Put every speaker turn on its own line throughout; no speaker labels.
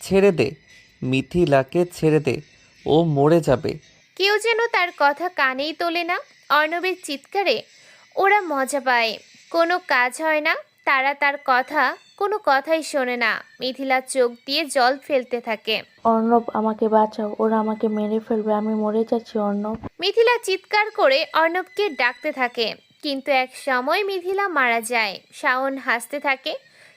ছেড়ে দে, মিথিলাকে ছেড়ে দে, ও মরে যাবে।
কেউ যেন তার কথা কানেই তোলে না। অর্ণবের চিৎকারে ওরা মজা পায়। কোনো কাজ হয় না, তারা তার কথা কোনো কথাই শোনে না। মিথিলা চোখ দিয়ে জল ফেলতে থাকে।
অর্ণব, আমাকে বাঁচাও, ওরা আমাকে মেরে ফেলবে, আমি মরে যাচ্ছি অর্ণব।
মিথিলা চিৎকার করে অর্ণবকে ডাকতে থাকে, কিন্তু এক সময় মিথিলা মারা যায়। শাওন হাসতে থাকে।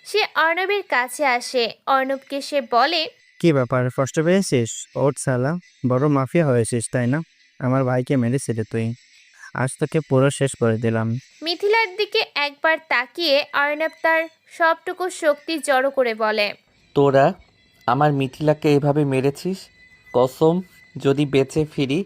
সে অর্ণবের কাছে আসে। অর্ণবকে সে বলে,
কি ব্যাপার, কষ্ট পেয়েছিস? ওঠ শালা, বড় মাফিয়া হয়েছিস তাই না? আমার ভাইকে মেরেছিলি তুই, আজ তোকে পুরো শেষ করে দিলাম।
মিথিলার দিকে একবার তাকিয়ে অর্ণব তার সবটুকু শক্তি জড়ো করে বলে,
তোরা আমার মিথিলাকে এভাবে মেরেছিস, কসম যদি বেঁচে ফিরি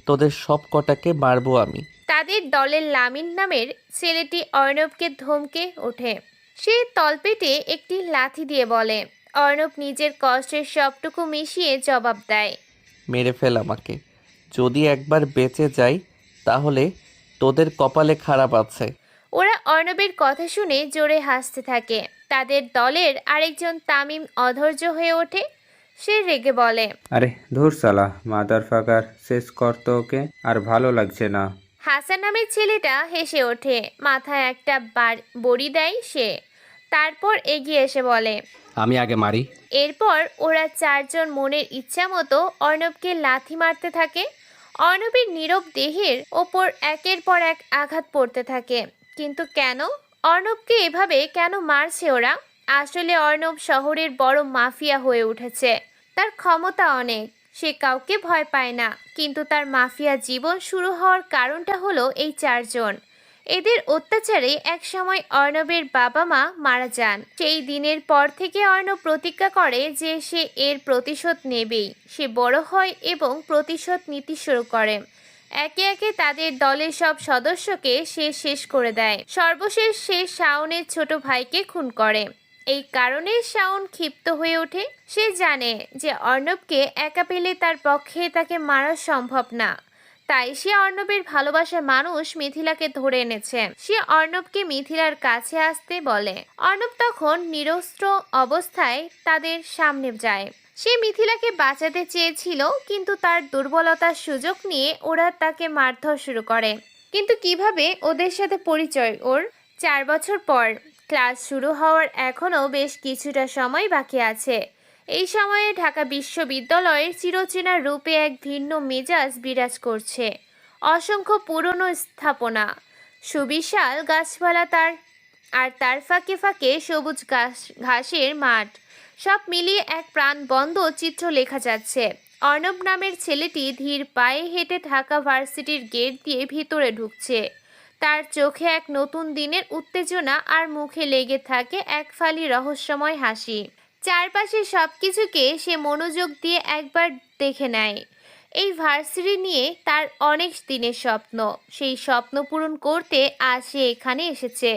তোদের সব কটাকে মারবো আমি।
তাদের দলের লামিন নামের ছেলেটি অর্ণবকে ধমকে ওঠে। সে তলপেটে একটি লাথি দিয়ে বলে। অর্ণব নিজের কষ্টের সবটুকু মিশিয়ে জবাব দেয়,
মেরে ফেল আমাকে, যদি একবার বেঁচে যাই তাহলে তোদের কপালে খারাপ আছে।
ওরা অর্ণবের কথা শুনে জোরে হাসতে থাকে। তাদের দলের আরেকজন তামিম অধৈর্য হয়ে ওঠে। সে রেগে বলে,
আরে ধুর সালা, মাদার ফাকার, শেষ কর তো ওকে, আর ভালো লাগছে না।
হাসান নামের ছেলেটা হেসে ওঠে। মাথায় একটা বড়ি দেয় সে। তারপর এগিয়ে এসে বলে,
আমি আগে মারি।
এরপর ওরা চারজন মনের ইচ্ছা মতো অর্ণবকে লাথি মারতে থাকে। অর্ণবের নীরব দেহের ওপর একের পর এক আঘাত পড়তে থাকে। কিন্তু কেন? অর্ণবকে এভাবে কেন মারছে ওরা? আসলে অর্ণব শহরের বড় মাফিয়া হয়ে উঠেছে। তার ক্ষমতা অনেক, সে কাউকে ভয় পায় না। কিন্তু তার মাফিয়া জীবন শুরু হওয়ার কারণটা হলো এই চারজন। এদের অত্যাচারে একসময় অর্ণবের বাবা মা মারা যান। সেই দিনের পর থেকে অর্ণব প্রতিজ্ঞা করে যে সে এর প্রতিশোধ নেবেই। সে বড় হয় এবং প্রতিশোধ নিতে শুরু করে। একে একে তাদের দলের সব সদস্যকে সে শেষ করে দেয়। সর্বশেষ সে শাওনের ছোট ভাইকে খুন করে। এই কারণে শাওন ক্ষিপ্ত হয়ে ওঠে। সে জানে যে অর্ণবকে একা পেলে তার পক্ষে তাকে মারা সম্ভব না। তাই সে অর্ণবের ভালোবাসার মানুষ মিথিলাকে ধরে এনেছে। সে অর্ণবকে মিথিলার কাছে আসতে বলে। অর্ণব তখন নিরস্ত্র অবস্থায় তাদের সামনে যায়। সে মিথিলাকে বাঁচাতে চেয়েছিল, কিন্তু তার দুর্বলতার সুযোগ নিয়ে ওরা তাকে মারধর শুরু করে। কিন্তু কিভাবে ওদের সাথে পরিচয় ওর? 4 বছর পর ক্লাস শুরু হওয়ার এখনও বেশ কিছুটা সময় বাকি আছে। এই সময়ে ঢাকা বিশ্ববিদ্যালয়ের চিরচেনা রূপে এক ভিন্ন মেজাজ বিরাজ করছে। অসংখ্য পুরনো স্থাপনা, সুবিশাল গাছপালা, তার ফাঁকে ফাঁকে সবুজ ঘাসের মাঠ, সব মিলিয়ে এক প্রাণবন্ত চিত্র লেখা যাচ্ছে। অর্ণব নামের ছেলেটি ধীর পায়ে হেঁটে ঢাকা ভার্সিটির গেট দিয়ে ভিতরে ঢুকছে। তার চোখে এক নতুন দিনের উত্তেজনা, আর মুখে লেগে থাকে এক ফালি রহস্যময় হাসি। চারপাশে সবকিছুকে সে মনোযোগ দিয়ে একবার দেখে নেয়। এই ভার্সিটি নিয়ে তার অনেক দিনের স্বপ্ন। সেই স্বপ্ন পূরণ করতে আজ সে এখানে এসেছে।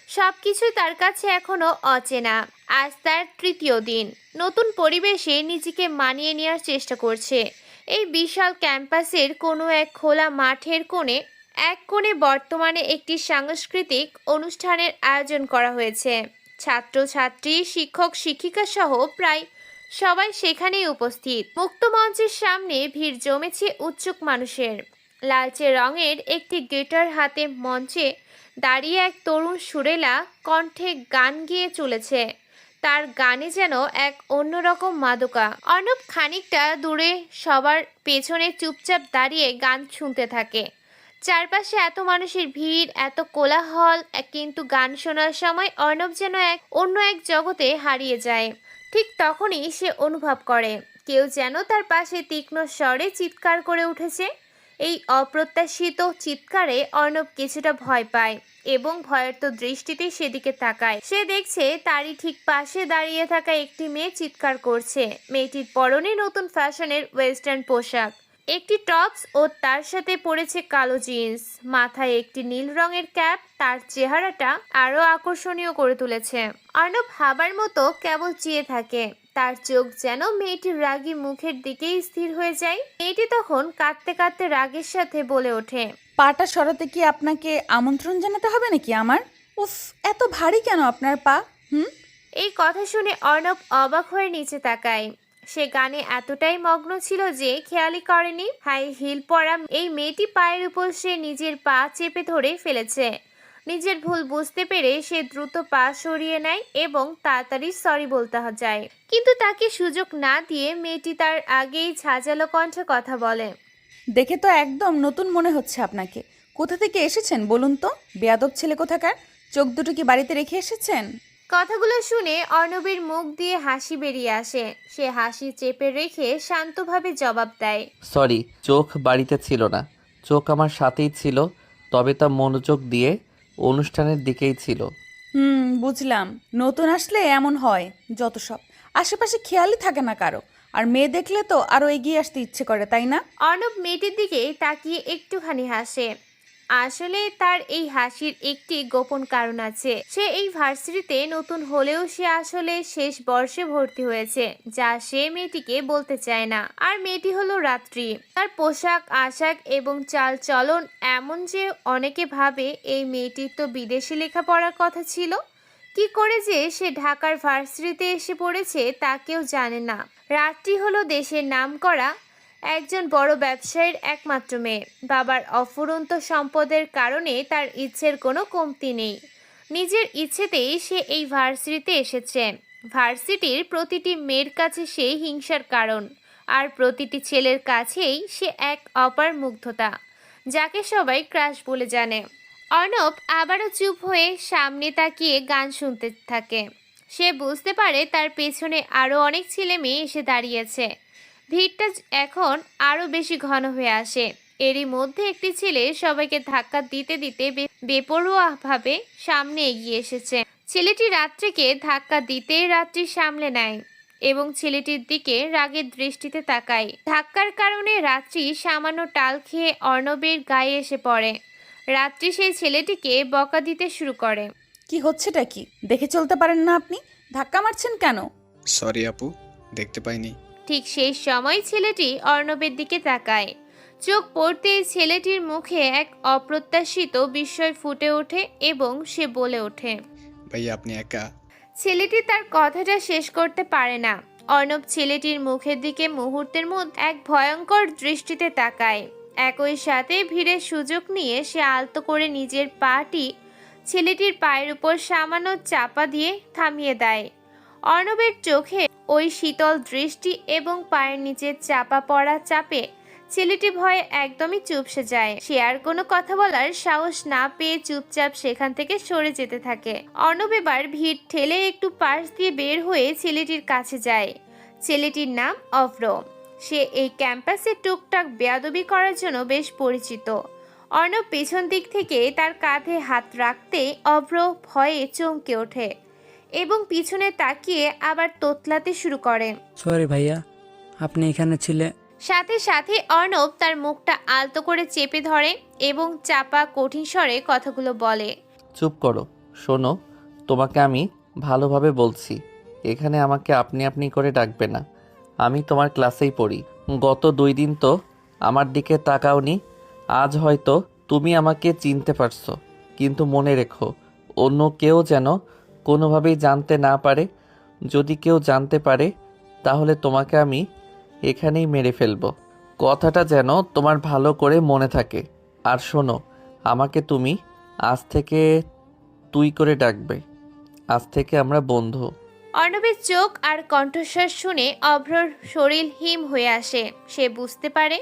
সবকিছুই তার কাছে এখনো অচেনা। আজ তার তৃতীয় দিন। নতুন পরিবেশে নিজেকে মানিয়ে নেওয়ার চেষ্টা করছে। এই বিশাল ক্যাম্পাসের কোনো এক খোলা মাঠের এক কোণে বর্তমানে একটি সাংস্কৃতিক অনুষ্ঠানের আয়োজন করা হয়েছে। ছাত্রছাত্রী, শিক্ষক শিক্ষিকা সহ প্রায় সবাই সেখানেই উপস্থিত। মুক্ত মঞ্চের সামনে ভিড় জমেছে উৎসুক মানুষের। লালচে রঙের একটি গিটার হাতে মঞ্চে দাঁড়িয়ে এক তরুণ সুরেলা কণ্ঠে গান গেয়ে চলেছে। তার গানে যেন এক অন্যরকম মাদকা। অর্ণব খানিকটা দূরে সবার পেছনে চুপচাপ দাঁড়িয়ে গান শুনতে থাকে। চারপাশে এত মানুষের ভিড়, এত কোলাহল, কিন্তু গান শোনার সময় অর্ণব যেন অন্য এক জগতে হারিয়ে যায়। ঠিক তখনই সে অনুভব করে কেউ যেন তার পাশে তীক্ষ্ণ স্বরে চিৎকার করে উঠেছে। এই অপ্রত্যাশিত চিৎকারে অর্ণব কিছুটা ভয় পায় এবং ভয়ার্ত দৃষ্টিতে সেদিকে তাকায়। সে দেখছে তারই ঠিক পাশে দাঁড়িয়ে থাকা একটি মেয়ে চিৎকার করছে। মেয়েটির পরনে নতুন ফ্যাশনের ওয়েস্টার্ন পোশাক, একটি টপস ও তার সাথে পরেছে কালো জিন্স। মাথায় একটি নীল রঙের ক্যাপ তার চেহারাটা আরো আকর্ষণীয় করে তুলেছে। অর্ণব হাবার মতো কেবল চেয়ে থাকে। তার চোখ যেন মেয়েটির রাগী মুখের দিকেই স্থির হয়ে যায়। মেয়েটি তখন কাঁদতে কাঁদতে রাগের সাথে বলে ওঠে,
পাটা সরাতে কি আপনাকে আমন্ত্রণ জানাতে হবে নাকি আমার?
উফ, এত ভারী কেন আপনার পা? হুম।
এই কথা শুনে অর্ণব অবাক হয়ে নিচে তাকায়। সে গানে এতটাই মগ্ন ছিল যে খেয়ালই করেনি হাই হিল পরা এই মেয়েটি পায়ের উপর সে নিজের পা চেপে ধরে ফেলেছে। নিজের ভুল বুঝতে পেরে সে দ্রুত পা সরিয়ে নেয় এবং তাড়াতাড়ি সরি বলতে যায়, কিন্তু তাকে সুযোগ না দিয়ে মেয়েটি তার আগেই ঝাঁঝালো কণ্ঠে কথা বলে।
দেখে তো একদম নতুন মনে হচ্ছে আপনাকে। কোথা থেকে এসেছেন বলুন তো? বেয়াদব ছেলে কোথাকার। চোখ দুটো কি বাড়িতে রেখে এসেছেন?
কথাগুলো শুনে অর্ণবের মুখ দিয়ে হাসি বেরিয়ে আসে। সে হাসি চেপে রেখে শান্তভাবে জবাব দেয়,
সরি, চোখ বাড়িতে ছিল না, চোখ আমার সাথেই ছিল, তবে তা মনোযোগ দিয়ে অনুষ্ঠানের দিকেই ছিল।
বুঝলাম। নতুন আসলে এমন হয় যত সব। আশেপাশে খেয়ালই থাকে না কারো। আর মেয়ে দেখলে তো আরো এগিয়ে আসতে ইচ্ছে করে, তাই না?
অর্ণব মেয়েটির দিকে তাকিয়ে একটুখানি হাসে। আসলে তার এই হাসির একটি গোপন কারণ আছে। সে এই ভার্সিটিতে নতুন হলেও সে আসলে শেষ বর্ষে ভর্তি হয়েছে, যা সে মেয়েটিকে বলতে চায় না। আর মেয়েটি হলো রাত্রি। তার পোশাক আশাক এবং চাল চলন এমন যে অনেকে ভাবে এই মেয়েটির তো বিদেশে লেখাপড়ার কথা ছিল। কি করে যে সে ঢাকার ভার্সিটিতে এসে পড়েছে তা কেউ জানে না। রাত্রি হলো দেশের নামকরা একজন বড় ব্যবসায়ীর একমাত্র মেয়ে। বাবার অফুরন্ত সম্পদের কারণে তার ইচ্ছের কোনো কমতি নেই। নিজের ইচ্ছেতেই সে এই ভার্সিটিতে এসেছে। ভার্সিটির প্রতিটি মেয়ের কাছে সে হিংসার কারণ, আর প্রতিটি ছেলের কাছেই সে এক অপার মুগ্ধতা, যাকে সবাই ক্রাশ বলে জানে। অর্ণব আবারও চুপ হয়ে সামনে তাকিয়ে গান শুনতে থাকে। সে বুঝতে পারে তার পেছনে আরও অনেক ছেলে মেয়ে এসে দাঁড়িয়েছে। ভিড়টা এখন আরো বেশি ঘন হয়ে আসে। এরই মধ্যে একটি ছেলে সবাইকে ধাক্কা দিতে দিতে বেপরোয়াভাবে সামনে এগিয়ে এসেছে। ছেলেটি রাত্রিকে ধাক্কা দিতেই রাত্রি সামলে নেয় এবং ছেলেটির দিকে রাগের দৃষ্টিতে তাকায়। ধাক্কার কারণে রাত্রি সামান্য টাল খেয়ে অর্ণবের গায়ে এসে পড়ে। রাত্রি সেই ছেলেটিকে বকা দিতে শুরু করে।
কি হচ্ছেটা কি? দেখে চলতে পারেন না আপনি? ধাক্কা মারছেন কেন?
সরি আপু, দেখতে পাইনি।
ঠিক সেই সময় ছেলেটি অর্ণবের দিকে তাকায়। চোখ পড়তেই ছেলেটির মুখে এক অপ্রত্যাশিত বিস্ময় ফুটে ওঠে এবং সে বলে ওঠে,
ভাইয়া আপনি একা?
ছেলেটি তার কথাটা শেষ করতে পারে না। অর্ণব ছেলেটির মুখের দিকে মুহূর্তের মধ্যে এক ভয়ঙ্কর দৃষ্টিতে তাকায়। একই সাথে ভিড়ের সুযোগ নিয়ে সে আলতো করে নিজের পাটি ছেলেটির পায়ের উপর সামান্য চাপা দিয়ে থামিয়ে দেয়। অর্ণবের চোখে ওই শীতল দৃষ্টি এবং পায়ের নিচে চাপা পড়া চাপে ছেলেটি ভয়ে একদমই চুপসে যায়। সে আর কোনো কথা বলার সাহস না পেয়ে চুপচাপ সেখান থেকে সরে যেতে থাকে। অর্ণব এবার ভিড় ঠেলে একটু পাশ দিয়ে বের হয়ে ছেলেটির কাছে যায়। ছেলেটির নাম অভ্র। সে এই ক্যাম্পাসে টুকটাক বেয়াদবি করার জন্য বেশ পরিচিত। অর্ণব পেছন দিক থেকে তার কাঁধে হাত রাখতেই অভ্র ভয়ে চমকে ওঠে এবং পিছনে তাকিয়ে আবার তোতলাতে শুরু করে।
সরি ভাইয়া, আপনি এখানে ছিলে?
সাথে সাথে অর্ণব তার মুখটা আলতো করে চেপে ধরে এবং চাপা কঠিন স্বরে কথাগুলো বলে।
চুপ করো, শোনো, তোমাকে আমি ভালোভাবে বলছি, এখানে আমাকে আপনি আপনি করে ডাকবে না। আমি তোমার ক্লাসেই পড়ি। গত 2 দিন তো আমার দিকে তাকাওনি। আজ হয়তো তুমি আমাকে চিনতে পারছো, কিন্তু মনে রেখো, অন্য কেউ যেন কোনোভাবেই জানতে না পারে। যদি কেউ জানতে পারে তাহলে তোমাকে আমি এখানেই মেরে ফেলবো। কথাটা যেন তোমার ভালো করে মনে থাকে। আর শোনো, আমাকে তুমি আজ থেকে তুই করে ডাকবে। আজ থেকে আমরা বন্ধু।
অর্ণবের চোখ আর কণ্ঠস্বর শুনে অভ্রর শরীর হিম হয়ে আসে। সে বুঝতে পারে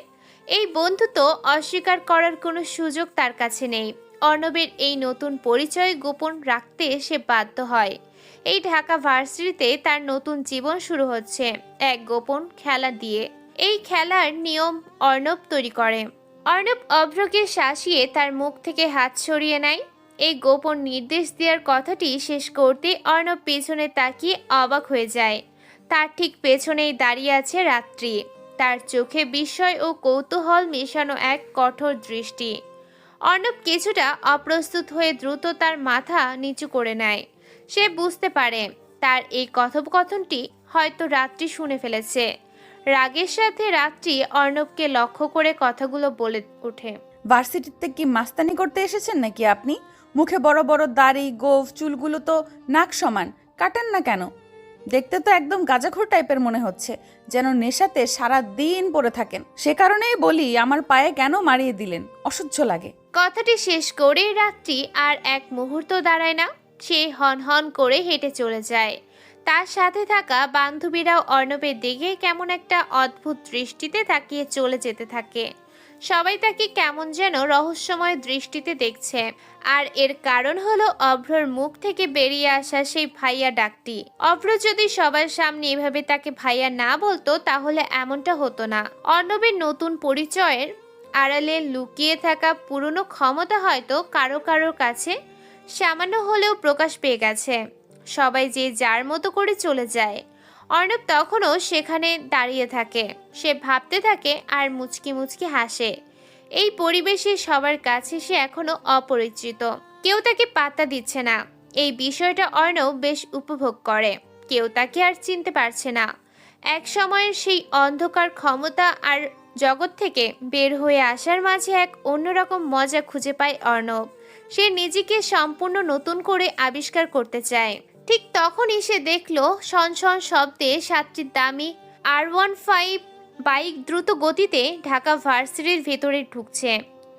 এই বন্ধুত্ব অস্বীকার করার কোনো সুযোগ তার কাছে নেই। অর্ণবের এই নতুন পরিচয় গোপন রাখতে সে বাধ্য হয়। এই ঢাকা ভার্সিটিতে তার নতুন জীবন শুরু হচ্ছে এক গোপন খেলা দিয়ে। এই খেলার নিয়ম অর্ণব তৈরি করে। অর্ণব অভ্রকে শাসিয়ে তার মুখ থেকে হাত সরিয়ে নেয়। এই গোপন নির্দেশ দেওয়ার কথাটি শেষ করতে অর্ণব পেছনে তাকিয়ে অবাক হয়ে যায়। তার ঠিক পেছনেই দাঁড়িয়ে আছে রাত্রি। তার চোখে বিস্ময় ও কৌতূহল মেশানো এক কঠোর দৃষ্টি। অর্ণব কিছুটা অপ্রস্তুত হয়ে দ্রুত তার মাথা নিচু করে নেয়। সে বুঝতে পারে তার এই কথোপকথনটি হয়তো রাত্রি শুনে ফেলেছে। রাগের সাথে রাত্রি অর্ণবকে লক্ষ্য করে কথাগুলো বলে ওঠে।
ভার্সিটিতে কি মাস্তানি করতে এসেছেন নাকি আপনি? মুখে বড় বড় দাড়ি, গোঁফ, চুলগুলো তো নাক সমান, কাটেন না কেন? দেখতে তো একদম গাঁজাখোর টাইপের মনে হচ্ছে, যেন নেশাতে সারা দিন পড়ে থাকেন। সে কারণেই বলি, আমার পায়ে কেন মারিয়ে দিলেন, অসহ্য লাগে।
কথাটি শেষ করে রাত্রি আর এক মুহূর্ত দাঁড়ায় না। সে হন হন করে হেঁটে চলে যায়। তার সাথে থাকা বান্ধবীরাও অর্ণবের দিকে কেমন একটা অদ্ভুত দৃষ্টিতে তাকিয়ে চলে যেতে থাকে। সবাই তাকে কেমন যেন রহস্যময় দৃষ্টিতে দেখছে। আর এর কারণ হলো অভ্রর মুখ থেকে বেরিয়ে আসা সেই ভাইয়া ডাকটি। অভ্র যদি সবার সামনে এভাবে তাকে ভাইয়া না বলতো তাহলে এমনটা হতো না। অর্ণবের নতুন পরিচয়ের আড়ালে লুকিয়ে থাকা পুরনো ক্ষমতা হয়তো কারো কারোর কাছে সামান্য হলেও প্রকাশ পেয়ে গেছে। সবাই যে যার মতো করে চলে যায়। অর্ণব তখনও সেখানে দাঁড়িয়ে থাকে। সে ভাবতে থাকে আর মুচকি মুচকি হাসে। এই পরিবেশে সবার কাছে সে এখনো অপরিচিত, কেউ তাকে পাত্তা দিচ্ছে না। এই বিষয়টা অর্ণব বেশ উপভোগ করে। কেউ তাকে আর চিনতে পারছে না। এক সময়ের সেই অন্ধকার ক্ষমতা আর জগৎ থেকে বের হয়ে আসার মাঝে এক অন্যরকম মজা খুঁজে পায় অর্ণব। সে নিজেকে সম্পূর্ণ নতুন করে আবিষ্কার করতে চায়। ঠিক তখনই সে দেখল সনসন শব্দে 7টি দামি R15 বাইক দ্রুত গতিতে ঢাকা ভার্সিটির ভেতরে ঢুকছে।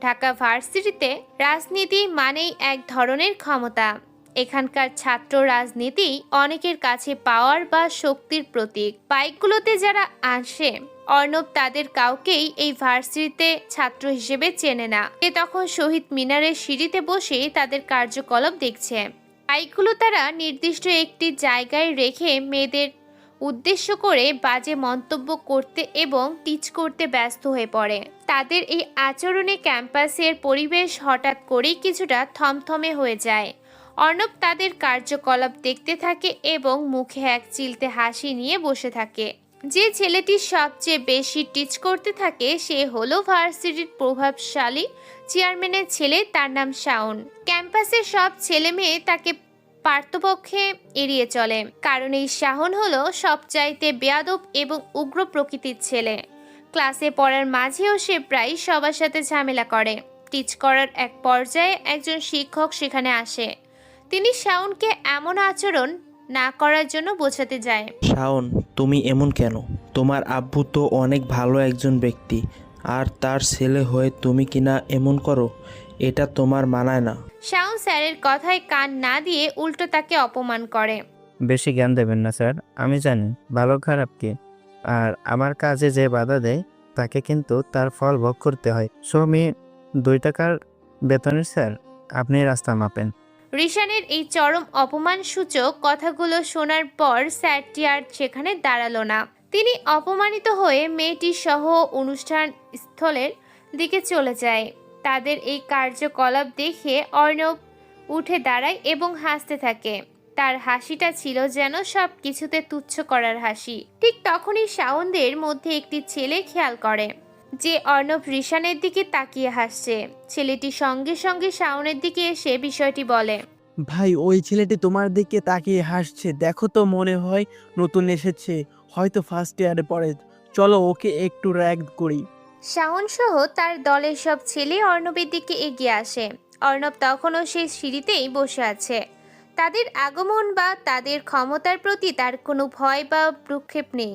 ঢাকা ভার্সিটিতে রাজনীতি মানেই এক ধরনের ক্ষমতা। এখানকার ছাত্র রাজনীতি অনেকের কাছে পাওয়ার বা শক্তির প্রতীক। বাইকগুলোতে যারা আসে অর্ণব তাদের কাউকেই এই ভার্সিটিতে ছাত্র হিসেবে চেনে না। সে তখন শহীদ মিনারের সিঁড়িতে বসে তাদের কার্যকলাপ দেখছে। বাইকগুলো তারা নির্দিষ্ট একটি জায়গায় রেখে মেয়েদের উদ্দেশ্য করে বাজে মন্তব্য করতে এবং টিচ করতে ব্যস্ত হয়ে পড়ে। তাদের এই আচরণে ক্যাম্পাসের পরিবেশ হঠাৎ করেই কিছুটা থমথমে হয়ে যায়। অর্ণব তাদের কার্যকলাপ দেখতে থাকে এবং মুখে এক চিলতে হাসি নিয়ে বসে থাকে। যে ছেলেটি সবচেয়ে বেশি টিচ করতে থাকে সে হলো ভার্সিটির প্রভাবশালী চেয়ারম্যানের ছেলে, তার নাম শাওন। ক্যাম্পাসের সব ছেলে মেয়ে তাকে পার্থপক্ষে এড়িয়ে চলে, কারণ এই শাওন হলো সবচাইতে বেয়াদব এবং উগ্র প্রকৃতির ছেলে। ক্লাসে পড়ার মাঝেও সে প্রায় সবার সাথে ঝামেলা করে। টিচ করার এক পর্যায়ে একজন শিক্ষক সেখানে আসে। তিনি শাওনকে এমন আচরণ না করার জন্য বোঝাতে যায়।
শাওন, তুমি এমন কেন? তোমার আব্বু তো অনেক ভালো একজন ব্যক্তি, আর তার ছেলে হয়ে তুমি কিনা এমন করো, এটা তোমার মানায় না।
শাওন স্যারের কথায় কান না দিয়ে উল্টো তাকে অপমান করে।
বেশি জ্ঞান দেবেন না স্যার, আমি জানি ভালো খারাপ কি। আর আমার কাজে যে বাধা দেয় তাকে কিন্তু তার ফল ভোগ করতে হয়। সো আমি 2 টাকার বেতনের স্যার, আপনি রাস্তা মাপেন।
রিশানের এই চরম অপমানসূচক কথাগুলো শোনার পর স্যারটি আর সেখানে দাঁড়ালো না। তিনি অপমানিত হয়ে মেয়েটি সহ অনুষ্ঠান স্থলের দিকে চলে যায়। তাদের এই কার্যকলাপ দেখে অর্ণব উঠে দাঁড়ায় এবং হাসতে থাকে। তার হাসিটা ছিল যেন সব কিছুতে তুচ্ছ করার হাসি। ঠিক তখনই শাওনদের মধ্যে একটি ছেলে খেয়াল করে যে অর্ণব রিশানের দিকে তাকিয়ে হাসছে। ছেলেটি সঙ্গে সঙ্গে শাওনের দিকে এসে বিষয়টি বলে।
ভাই, ওই ছেলেটি তোমার দিকে তাকিয়ে হাসছে, দেখো তো, মনে হয় নতুন এসেছে, হয়তো ফার্স্ট ইয়ারে পড়ে। চলো ওকে একটু র্যাগ করি।
শাওন সহ তার দলের সব ছেলে অর্ণবের দিকে এগিয়ে আসে। অর্ণব তখনও সেই সিঁড়িতেই বসে আছে। তাদের আগমন বা তাদের ক্ষমতার প্রতি তার কোনো ভয় বা ভ্রুক্ষেপ নেই।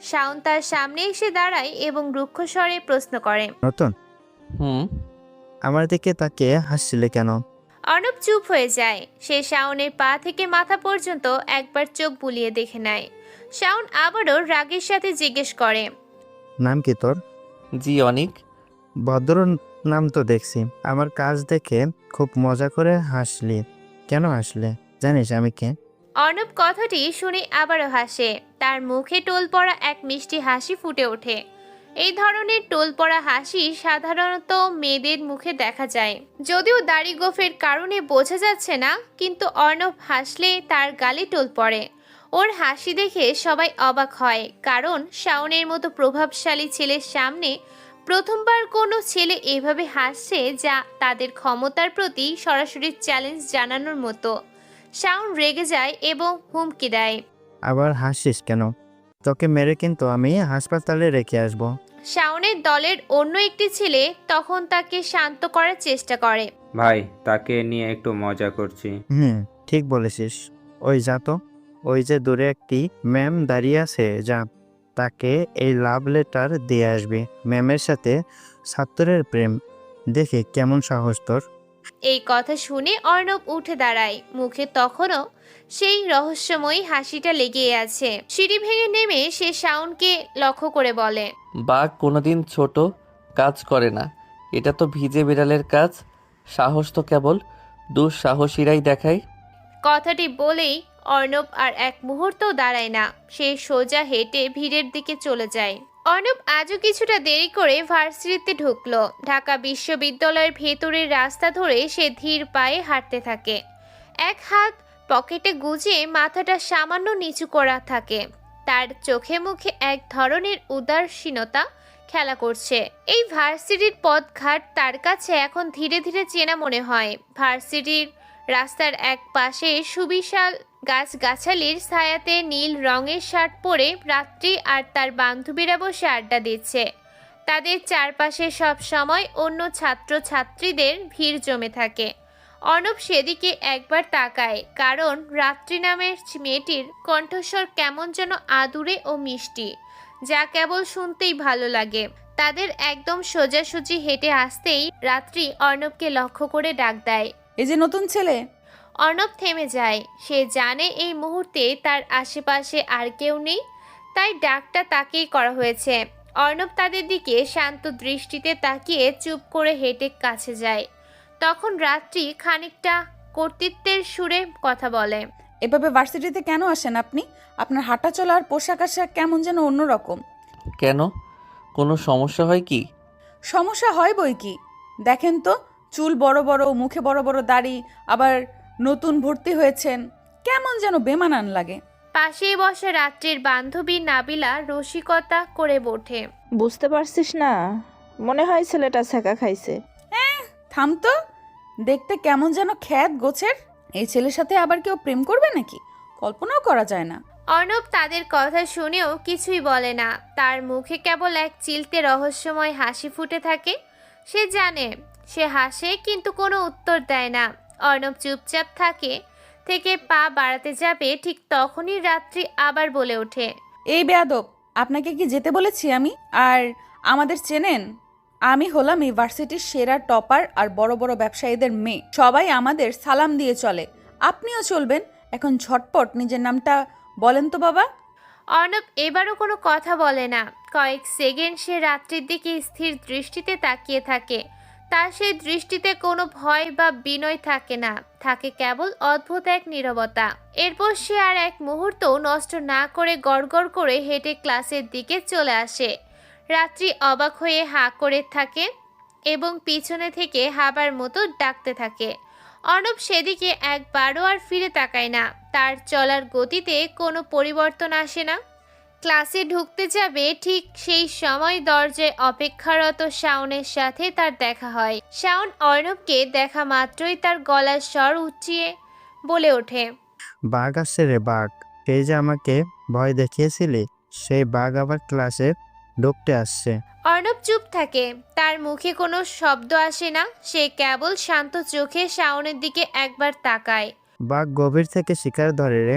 শাওন তার সামনে এসে দাঁড়ায় এবং রুক্ষস্বরে প্রশ্ন করে,
নতুন, আমার দিকে তাকিয়ে হাসছিলে কেন?
অর্ণব চুপ হয়ে যায়। সে শাওনের পা থেকে মাথা পর্যন্ত একবার চোখ বুলিয়ে দেখে নেয়। শাওন আবারও রাগের সাথে জিজ্ঞেস করে,
নাম কি তোর?
জি অনিক।
ভদ্র নাম তো দেখছি। আমার কাজ দেখে খুব মজা করে হাসলি, কেন হাসলে? জানিস আমি কে?
অর্ণব কথাটি শুনে আবারও হাসে। তার মুখে টোল পড়া এক মিষ্টি হাসি ফুটে ওঠে। এই ধরনের টোল পড়া হাসি সাধারণত মেয়েদের মুখে দেখা যায়, যদিও দাড়ি গোফের কারণে বোঝা যাচ্ছে না, কিন্তু অর্ণব হাসলে তার গালে টোল পড়ে। ওর হাসি দেখে সবাই অবাক হয়, কারণ শাওনের মতো প্রভাবশালী ছেলের সামনে প্রথমবার কোনো ছেলে এভাবে হাসছে, যা তাদের ক্ষমতার প্রতি সরাসরি চ্যালেঞ্জ জানানোর মতো। শাওন রেগে যায় এবং হুমকি দেয়,
আবার হাসিস কেন? তোকে মেরে কিন্তু আমি হাসপাতালে রেখে আসবো।
শাওনের দলের অন্য একটি ছেলে তখন তাকে শান্ত করার চেষ্টা করে।
ভাই তাকে নিয়ে একটু মজা করছি।
ঠিক বলেছিস। ওই যা তো, ওই যে দূরে একটি ম্যাম দাঁড়িয়ে আছে, যা তাকে এই লাভ লেটার দিয়ে আসবি। ম্যামের সাথে ছাত্রের প্রেম দেখে কেমন সাহস তোর?
এই কথা শুনে অর্ণব উঠে দাঁড়ায়, মুখে তখনও সেই রহস্যময়ী হাসিটা লেগেই আছে। সিঁড়ি ভেঙে নেমে সে শাওনকে লক্ষ্য করে বলে,
বাঘ কোনোদিন ছোট কাজ করে না, এটা তো ভিজে বিড়ালের কাজ। সাহস তো কেবল দুঃসাহসীরাই দেখায়।
কথাটি বলেই অর্ণব আর এক মুহূর্তও দাঁড়ায় না, সে সোজা হেঁটে ভিড়ের দিকে চলে যায়। অর্ণব আজও কিছুটা দেরি করে ভার্সিটিতে ঢুকলো। ঢাকা বিশ্ববিদ্যালয়ের ভেতরের রাস্তা ধরে সে ধীর পায়ে হাঁটতে থাকে, এক হাত পকেটে গুজে মাথাটা সামান্য নিচু করা থাকে। তার চোখে মুখে এক ধরনের উদাসীনতা খেলা করছে। এই ভার্সিটির পথঘাট তার কাছে এখন ধীরে ধীরে চেনা মনে হয়। ভার্সিটির রাস্তার এক পাশে সুবিশাল গাছগাছালির ছায়াতে নীল রঙের শার্ট পরে রাত্রি আর তার বান্ধবীরা বসে আড্ডা দিচ্ছে। তাদের চারপাশে সব সময় অন্য ছাত্র ছাত্রীদের ভিড় জমে থাকে। অর্ণব সেদিকে একবার তাকায়, কারণ রাত্রি নামের মেয়েটির কণ্ঠস্বর কেমন যেন আদুরে ও মিষ্টি, যা কেবল শুনতেই ভালো লাগে। তাদের একদম সোজাসুজি হেঁটে আসতেই রাত্রি অর্ণবকে লক্ষ্য করে ডাক দেয়,
এই যে নতুন ছেলে।
অর্ণব থেমে যায়। সে জানে এই মুহূর্তে তার আশেপাশে আর কেউ নেই, তাই ডাকটা তাকেই করা হয়েছে। অর্ণব তাদের দিকে শান্ত দৃষ্টিতে তাকিয়ে চুপ করে হেঁটে কাছে যায়। তখন রাত্রি খানিকটা কর্তৃত্বের সুরে কথা বলে,
এভাবে ভার্সিটিতে কেন আসেন আপনি? আপনার হাঁটা চলা আর পোশাক আশাক কেমন যেন অন্যরকম।
কেন, কোনো সমস্যা হয় কি?
সমস্যা হয় বই কি, দেখেন তো, চুল বড় বড়, মুখে বড় বড় দাড়ি, আবার নতুন ভর্তি হয়েছেন, কেমন যেন বেমানান লাগে।
পাশেই বসে রাত্রির বান্ধবী নাবিলা রসিকতা করে ওঠে,
বুঝতে পারছিস না? মনে হয় ছেলেটা ছ্যাঁকা খাইছে।
থাম তো, দেখতে কেমন যেন খ্যাত গোছের। এই ছেলের সাথে আবার কেউ প্রেম করবে নাকি? কল্পনাও করা যায় না।
অর্ণব তাদের কথা শুনেও কিছুই বলে না। তার মুখে কেবল এক চিলতে রহস্যময় হাসি ফুটে থাকে। সে জানে সে হাসে, কিন্তু কোনো উত্তর দেয় না। অর্ণব চুপচাপ থেকে পা বাড়াতে যাবে, ঠিক তখনই রাত্রি আবার বলে ওঠে,
এই বেয়াদব, আপনাকে কি যেতে বলেছি আমি? আর আমাদের চেনেন? আমি হলাম এই ভার্সিটির সেরা টপার আর বড় বড় ব্যবসায়ীদের মেয়ে। সবাই আমাদের সালাম দিয়ে চলে, আপনিও চলবেন। এখন ঝটপট নিজের নামটা বলেন তো বাবা।
অর্ণব এবারও কোনো কথা বলে না। কয়েক সেকেন্ড সে রাত্রির দিকে স্থির দৃষ্টিতে তাকিয়ে থাকে। তার সেই দৃষ্টিতে কোনো ভয় বা বিনয় থাকে না, থাকে কেবল অদ্ভুত এক নীরবতা। এরপর সে আর এক মুহূর্ত নষ্ট না করে গড়গড় করে হেঁটে ক্লাসের দিকে চলে আসে। রাত্রি অবাক হয়ে হাঁ করে থাকে এবং পিছনে থেকে হাবার মতো ডাকতে থাকে। অর্ণব সেদিকে একবারও আর ফিরে তাকায় না। তার চলার গতিতে কোনো পরিবর্তন আসে না। ক্লাসে ঢুকতে যাবে, ঠিক সেই সময় দরজায় অপেক্ষারত শাওনের সাথে তার দেখা হয়। শাওন অর্ণবকে দেখা মাত্রই তার গলার স্বর উঁচিয়ে বলে ওঠে,
বাঘ আসছে রে বাঘ, সেই যে আমাকে ভয় দেখিয়েছিলি, সেই বাঘ আবার ক্লাসে ঢুকতে আসছে।
অর্ণব চুপ থাকে, তার মুখে কোনো শব্দ আসে না। সে কেবল শান্ত চোখে শাওনের দিকে একবার তাকায়।
বাঘ গভীর থেকে শিকার ধরে রে।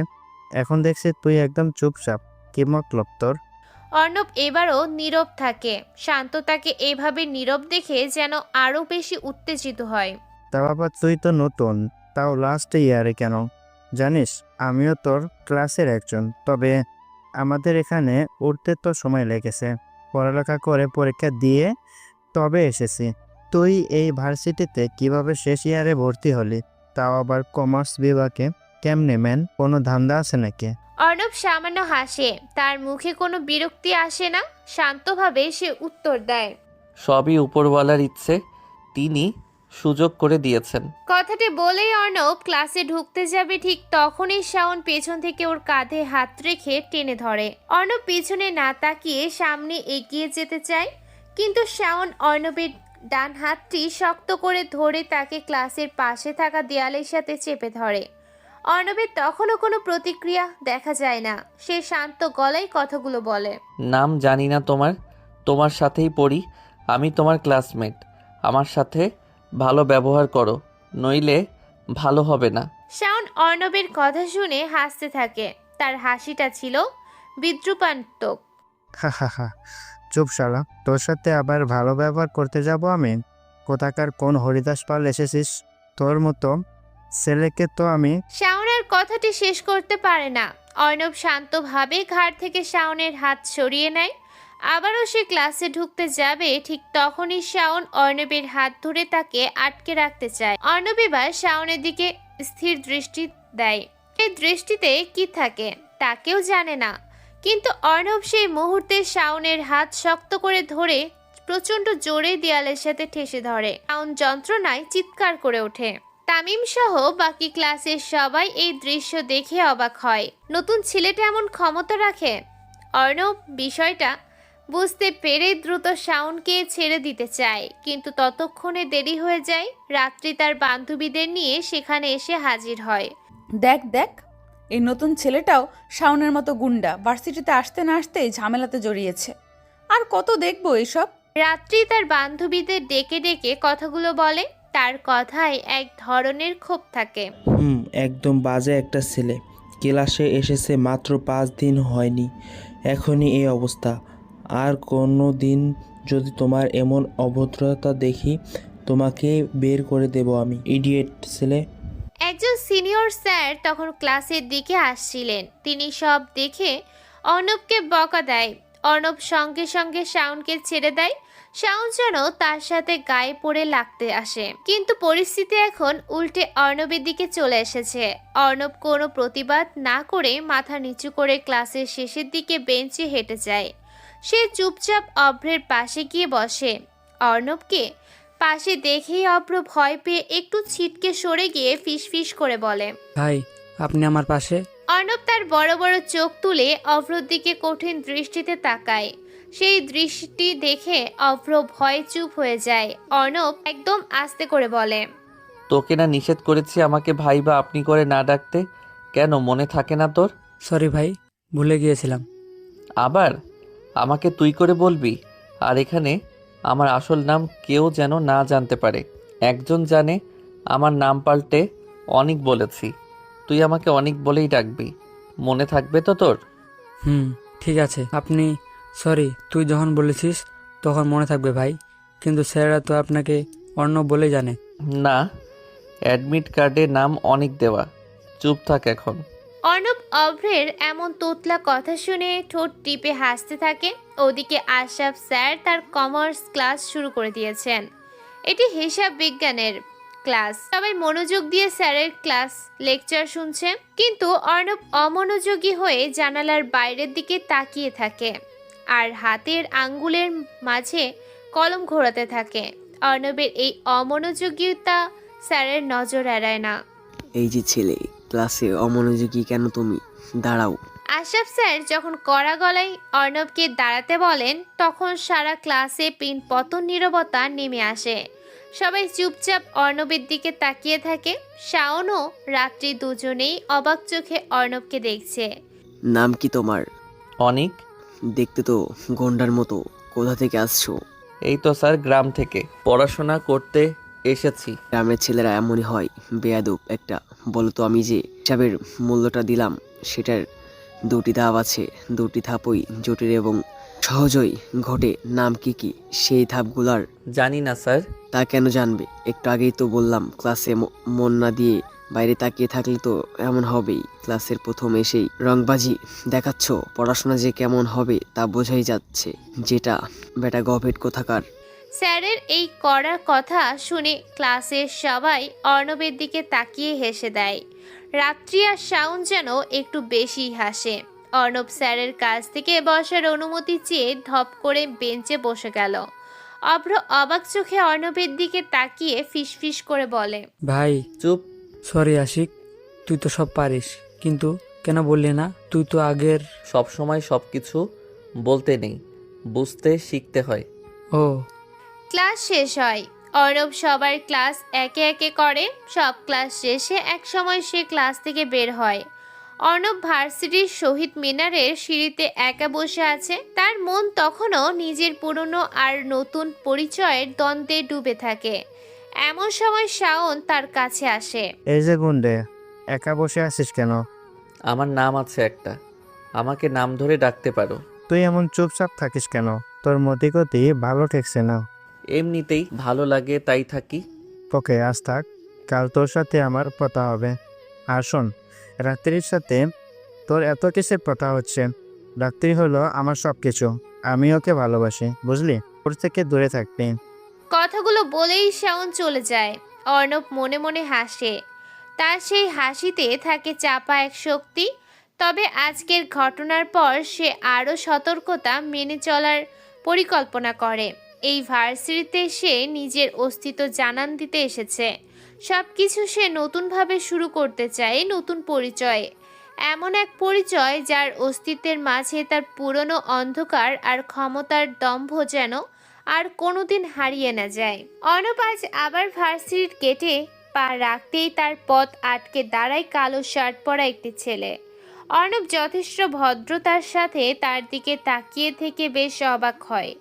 এখন দেখছি তুই একদম চুপচাপ, কি মতলব তোর?
অর্ণব এবারও নীরব থাকে। শান্ত তাকে এভাবে নীরব দেখে যেন আরো বেশি উত্তেজিত হয়।
তাও আবার তুই তো নতুন, তাও লাস্ট ইয়ারে কেন? জানিস আমিও তোর ক্লাসের একজন, তবে আমাদের এখানে উঠতে তো সময় লেগেছে। পড়ালেখা করে পরীক্ষা দিয়ে তবে এসেছি। তুই এই ভার্সিটিতে কিভাবে শেষ ইয়ারে ভর্তি হলি, তাও আবার কমার্স বিভাগে? কেমনে ম্যান, কোনো ধান্দা আছে নাকি?
অর্ণব সামান্য হাসে, তার মুখে কোনো বিরক্তি আসে না। শান্তভাবে সে উত্তর দেয়,
সবই উপরওয়ালার ইচ্ছে, তিনি সুযোগ করে দিয়েছেন।
কথাটি বলেই অর্ণব ক্লাসে ঢুকতে যাবে, ঠিক তখনই শাওন পেছন থেকে ওর কাঁধে হাত রেখে টেনে ধরে। অর্ণব পিছনে না তাকিয়ে সামনে এগিয়ে যেতে চায়, কিন্তু শাওন অর্ণবের ডান হাতটি শক্ত করে ধরে তাকে ক্লাসের পাশে থাকা দেয়ালের সাথে চেপে ধরে। অর্ণবের তখনও কোনো প্রতিক্রিয়া দেখা যায় না। সে শান্ত গলায় কথাগুলো বলে,
নাম জানি না তোমার, তোমার সাথেই পড়ি, আমি তোমার ক্লাসমেট। আমার সাথে ভালো ব্যবহার করো, নইলে ভালো হবে না।
শাওন অর্ণবের কথা শুনে হাসতে থাকে। তার হাসিটা ছিল বিদ্রুপাত্মক।
হা হা হা, চুপ শালা, তোর সাথে আবার ভালো ব্যবহার করতে যাব আমি? কোথাকার কোন হরিদাস পাল এসেছিস? তোর মতো ছেলেকে তো আমি।
শাওন আর কথাটি শেষ করতে পারে না। অর্ণব শান্তভাবে ঘাড় থেকে শাওনের হাত সরিয়ে নেয়। আবারও সে ক্লাসে ঢুকতে যাবে, ঠিক তখনই শাওন অর্ণবের হাত ধরে তাকে আটকে রাখতে চায়। অর্ণব এবার শাওনের দিকে স্থির দৃষ্টি দেয়। এই দৃষ্টিতে কি থাকে তা কেউ জানে না, কিন্তু অর্ণব সেই মুহূর্তে শাওনের হাত শক্ত করে ধরে প্রচণ্ড জোরে দেয়ালের সাথে ঠেসে ধরে। শাওন যন্ত্রণায় চিৎকার করে ওঠে। তামিম সহ বাকি ক্লাসের সবাই এই দৃশ্য দেখে অবাক হয়। নতুন ছেলেটা এমন ক্ষমতা রাখে? অর্ণব বিষয়টা বুঝতে পেরে দ্রুত শাওনকে ছেড়ে দিতে চায়, কিন্তু ততক্ষণে দেরি হয়ে যায়। রাত্রি তার বান্ধবীদের নিয়ে সেখানে এসে হাজির হয়।
দেখ দেখ, এই নতুন ছেলেটাও শাওনের মতো গুন্ডা, ভার্সিটিতে আসতে না আসতেই ঝামেলাতে জড়িয়েছে। আর কত দেখবো এইসব।
রাত্রি তার বান্ধবীদের ডেকে ডেকে কথাগুলো বলে। তার কথায় এক ধরনের ক্ষোভ থাকে।
একদম বাজে একটা ছেলে। ক্লাসে এসেছে মাত্র 5 দিন হয়নি, এখনই এই অবস্থা। আর কোনো দিন যদি তোমার এমন অভদ্রতা দেখি, তোমাকে বের করে দেব আমি, ইডিয়েট ছেলে।
একজন সিনিয়র স্যার তখন ক্লাসের দিকে আসছিলেন। তিনি সব দেখে অর্ণবকে বকা দেয়। অর্ণব সঙ্গে সঙ্গে শাওনকে ছেড়ে দেয়। শাওন যেন তার সাথে গায়ে পড়ে লাগতে আসে, কিন্তু পরিস্থিতি এখন উল্টে অর্ণবের দিকে চলে এসেছে। অর্ণব কোনো প্রতিবাদ না করে মাথা নিচু করে ক্লাসের শেষের দিকে বেঞ্চে হেঁটে যায়। সে চুপচাপ অভ্রের পাশে গিয়ে বসে। অর্ণবকে পাশে দেখেই অভ্র ভয় পেয়ে একটু ছিটকে সরে গিয়ে ফিসফিস করে বলে,
ভাই আপনি আমার পাশে।
অর্ণব তার বড় বড় চোখ তুলে অভ্রর দিকে কঠিন দৃষ্টিতে তাকায়। সেই দৃষ্টি দেখে অভ্র ভয়ে চুপ হয়ে যায়। অর্ণব একদম আস্তে করে বলে,
তোকে না নিষেধ করেছি আমাকে ভাই বা আপনি করে না ডাকতে? কেন মনে থাকে না তোর?
সরি ভাই, ভুলে গিয়েছিলাম।
আবার আমাকে তুই করে বলবি? আর এখানে আমার আসল নাম কেউ যেন না জানতে পারে। একজন জানে আমার নাম পাল্টে অনিক বলেছি। তুই আমাকে অনিক বলেই ডাকবি, মনে থাকবে তো তোর?
ঠিক আছে, আপনি সরি তুই যখন বলেছিস তখন মনে থাকবে ভাই, কিন্তু স্যাররা তো আপনাকে অর্ণব বলেই জানে।
না, অ্যাডমিট কার্ডে নাম অনিক দেওয়া। চুপ থাক এখন।
অর্ণব অভ্রের এমন তোতলা কথা শুনে ঠোঁট টিপে হাসতে থাকে। ওদিকে আশরাফ স্যার তার কমার্স ক্লাস শুরু করে দিয়েছেন। এটি হিসাব বিজ্ঞানের ক্লাস। সবাই মনোযোগ দিয়ে স্যারের ক্লাস লেকচার শুনছে, কিন্তু অর্ণব অমনোযোগী হয়ে জানালার বাইরের দিকে তাকিয়ে থাকে আর হাতের আঙ্গুলের মাঝে কলম ঘোরাতে থাকে। অর্ণবের এই অমনোযোগিতা স্যারের নজর এড়ায় না।
এই যে ছেলে, ক্লাসে অমনোযোগী কেন তুমি? দাঁড়াও।
আশরাফ স্যার যখন কড়া গলায় অর্ণবকে দাঁড়াতে বলেন, তখন সারা ক্লাসে পিনপতন নীরবতা নেমে আসে। সবাই চুপচাপ অর্ণবের দিকে তাকিয়ে থাকে। শাওন ও রাত্রি দুজনেই অবাক চোখে অর্ণবকে দেখছে।
নাম কি তোমার?
অনিক।
দেখতে তো গন্ডার মতো। কোথা থেকে আসছো?
এই তো স্যার, গ্রাম থেকে পড়াশোনা করতে এসেছি।
গ্রামের ছেলেরা এমনই হয়, বেয়াদব একটা। বলো তো, আমি যে হিসাবের মূল্যটা দিলাম সেটার 2টি ধাপ আছে। 2টি ধাপই জটিল এবং সহজই ঘটে। নাম কি কি সেই ধাপগুলার?
জানি না স্যার।
তা কেন জানবে? একটু আগেই তো বললাম, ক্লাসে মন না দিয়ে বাইরে তাকিয়ে থাকলে তো এমন হবেই। ক্লাসের প্রথম এসেই রংবাজি দেখাচ্ছ, পড়াশোনা যে কেমন হবে তা বোঝাই যাচ্ছে। যেটা বেটা গভেট কোথাকার।
স্যারের এই কড়া কথা শুনে ক্লাসের সবাই অর্ণবের দিকে তাকিয়ে হেসে দেয়। রাত্রি আর শাওন যেন একটু বেশি হাসে। অর্ণব স্যারের কাছ থেকে বসার অনুমতি চেয়ে ধপ করে বেঞ্চে বসে গেল। অভ্র অবাক চোখে অর্ণবের দিকে তাকিয়ে ফিসফিস করে বলে,
ভাই
চুপ।
সরি আশিক, তুই তো সব পারিস, কিন্তু কেন বললি না? তুই তো আগের।
সব সময় সব কিছু বলতে নেই, বুঝতে শিখতে হয়।
ও।
ক্লাস শেষ হয়। অর্ণব সবার ক্লাস একে একে করে। সব ক্লাস শেষে এক সময় সে ক্লাস থেকে বের হয়। অর্ণব ভার্সিটির শহীদ মিনারের সিঁড়িতে একা বসে আছে। তার মন তখনও নিজের পুরনো আর নতুন পরিচয়ের দ্বন্দ্বে ডুবে থাকে। এমন সময় শাওন তার কাছে আসে।
এই যে গুন্ডে, একা বসে আছিস কেন?
আমার নাম আছে একটা, আমাকে নাম ধরে ডাকতে পারো।
তুই এমন চুপচাপ থাকিস কেন? তোর মতিগতি ভালো ঠেকছে না।
এমনিতেই ভালো লাগে তাই থাকি।
ওকে, আজ থাক, কাল তোর সাথে আমার কথা হবে। আর শোন, রাত্রির সাথে তোর এত কিসের কথা হচ্ছে? রাত্রি হলো আমার সব কিছু, আমি ওকে ভালোবাসি, বুঝলি? ওর থেকে দূরে থাকবি।
কথাগুলো বলেই শাওন চলে যায়। অর্ণব মনে মনে হাসে, তার সেই হাসিতে থাকে চাপা এক শক্তি। তবে আজকের ঘটনার পর সে আরও সতর্কতা মেনে চলার পরিকল্পনা করে। এই ভার্সিটিতে সে নিজের অস্তিত্ব জানান দিতে এসেছে। সব কিছু সে নতুনভাবে শুরু করতে চায়, নতুন পরিচয়ে। এমন এক পরিচয় যার অস্তিত্বের মাঝে তার পুরনো অন্ধকার আর ক্ষমতার দম্ভ যেন আর কোনোদিন হারিয়ে না যায়। অর্ণব আজ আবার ভার্সিটির গেটে পা রাখতেই তার পথ আটকে দাঁড়ায় কালো শার্ট পরা একটি ছেলে। অর্ণব যথেষ্ট ভদ্রতার সাথে তার দিকে তাকিয়ে থেকে বেশ অবাক হয়,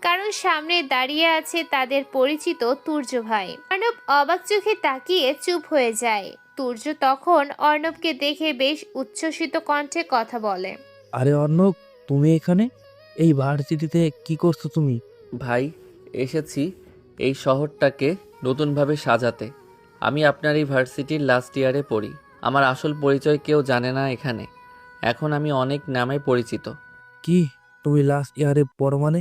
কারণ সামনে দাঁড়িয়ে আছে তাদের পরিচিত তুর্য ভাই। অর্ণব অবাক চোখে তাকিয়ে চুপ হয়ে যায়। তুর্য তখন অর্ণবকে দেখে বেশ উচ্ছ্বসিত কণ্ঠে কথা বলে।
আরে অর্ণব, তুমি এখানে? এই ভার্সিটিতে কি করছো তুমি?
ভাই, এসেছি এই শহরটাকে নতুনভাবে সাজাতে। আমি আপনার এই ভার্সিটির লাস্ট ইয়ারে পড়ি। আমার আসল পরিচয় কেউ জানে না এখানে। এখন আমি অনেক নামে পরিচিত।
কি, তুমি লাস্ট ইয়ারে পড়ো মানে?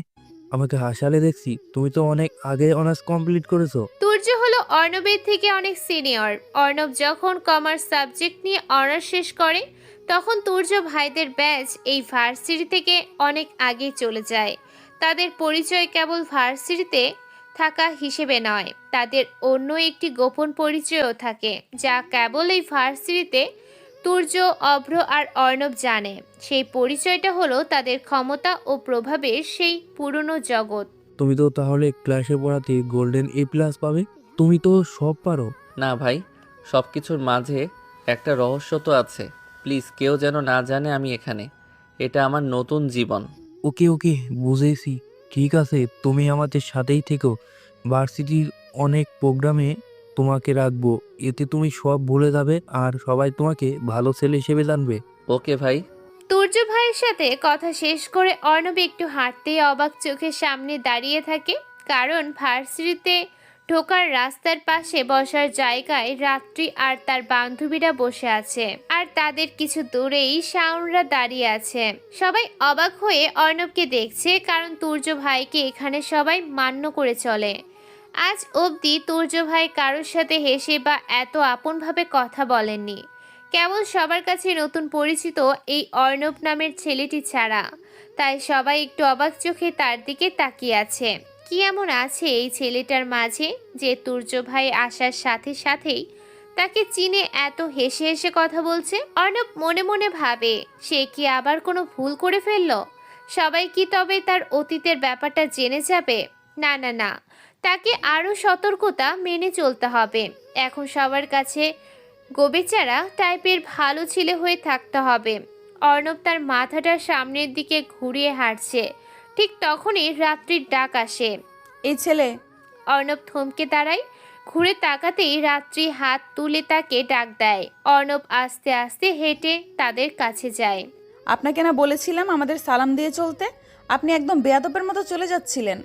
আমাকে হাসালে দেখছি, তুমি তো অনেক আগে অনার্স কমপ্লিট করেছো।
তুর্য হলো অর্ণবের থেকে অনেক সিনিয়র। অর্ণব যখন কমার্স সাবজেক্ট নিয়ে অনার্স শেষ করে, তখন তুর্য ভাইদের ব্যাচ এই ভার্সিটি থেকে অনেক আগে চলে যায়। তাদের পরিচয় কেবল ভার্সিটিতে থাকা হিসেবে নয়, তাদের অন্য একটি গোপন পরিচয়ও থাকে, যা কেবল এই ভার্সিটিতে তুর্য, অভ্র আর অর্ণব জানে। সেই পরিচয়টা হলো তাদের ক্ষমতা ও প্রভাবের সেই পুরনো জগৎ।
তুমি তো তাহলে ক্লাসে পড়াতে গোল্ডেন A+ পাবে। তুমি তো সব পারো।
না ভাই, সব কিছুর মাঝে একটা রহস্য তো আছে। প্লিজ কেউ যেন না জানে আমি এখানে। এটা আমার নতুন জীবন।
ওকে ওকে, বুঝেছি। ঠিক আছে, তুমি আমাদের সাথেই থেকো। ভার্সিটির অনেক প্রোগ্রামে তোমাকে রাখবো, এতে তুমি সব ভুলে যাবে আর সবাই তোমাকে ভালো ছেলে হিসেবে জানবে।
ওকে ভাই।
তুর্য ভাইয়ের সাথে কথা শেষ করে অর্ণব একটু হাঁটতেই অবাক চোখে সামনে দাঁড়িয়ে থাকে, কারণ ভার্সিটিতে ঢোকার রাস্তার পাশে বসার জায়গায় রাত্রি আর তার বান্ধবীরা বসে আছে, আর তাদের কিছু দূরেই শাওনরা দাঁড়িয়ে আছে। সবাই অবাক হয়ে অর্ণবকে দেখছে, কারণ তুর্য ভাইকে এখানে সবাই মান্য করে চলে। আজ অবধি তুর্য ভাই কারোর সাথে হেসে বা এত আপনভাবে কথা বলেননি, কেবল সবার কাছে নতুন পরিচিত এই অর্ণব নামের ছেলেটি ছাড়া। তাই সবাই একটু অবাক চোখে তার দিকে তাকিয়ে আছে। কি এমন আছে এই ছেলেটার মাঝে যে তুর্য ভাই আসার সাথে সাথেই তাকে চিনে এত হেসে হেসে কথা বলছে? অর্ণব মনে মনে ভাবে, সে কি আবার কোনো ভুল করে ফেলল? সবাই কি তবে তার অতীতের ব্যাপারটা জেনে যাবে? না না না, তাকে আরও সতর্কতা মেনে চলতে হবে। এখন সবার কাছে গোবেচারা টাইপের ভালো ছেলে হয়ে থাকতে হবে। অর্ণব তার মাথাটা সামনের দিকে ঘুরিয়ে হাঁটছে, ঠিক তখনই রাত্রির ডাক আসে।
এই ছেলে।
অর্ণব থমকে দাঁড়ায়, ঘুরে তাকাতেই রাত্রি হাত তুলে তাকে ডাক দেয়। অর্ণব আস্তে আস্তে হেঁটে তাদের কাছে যায়।
আপনাকে না বলেছিলাম আমাদের সালাম দিয়ে চলতে? আপনি একদম বেয়াদবের মতো চলে যাচ্ছিলেন।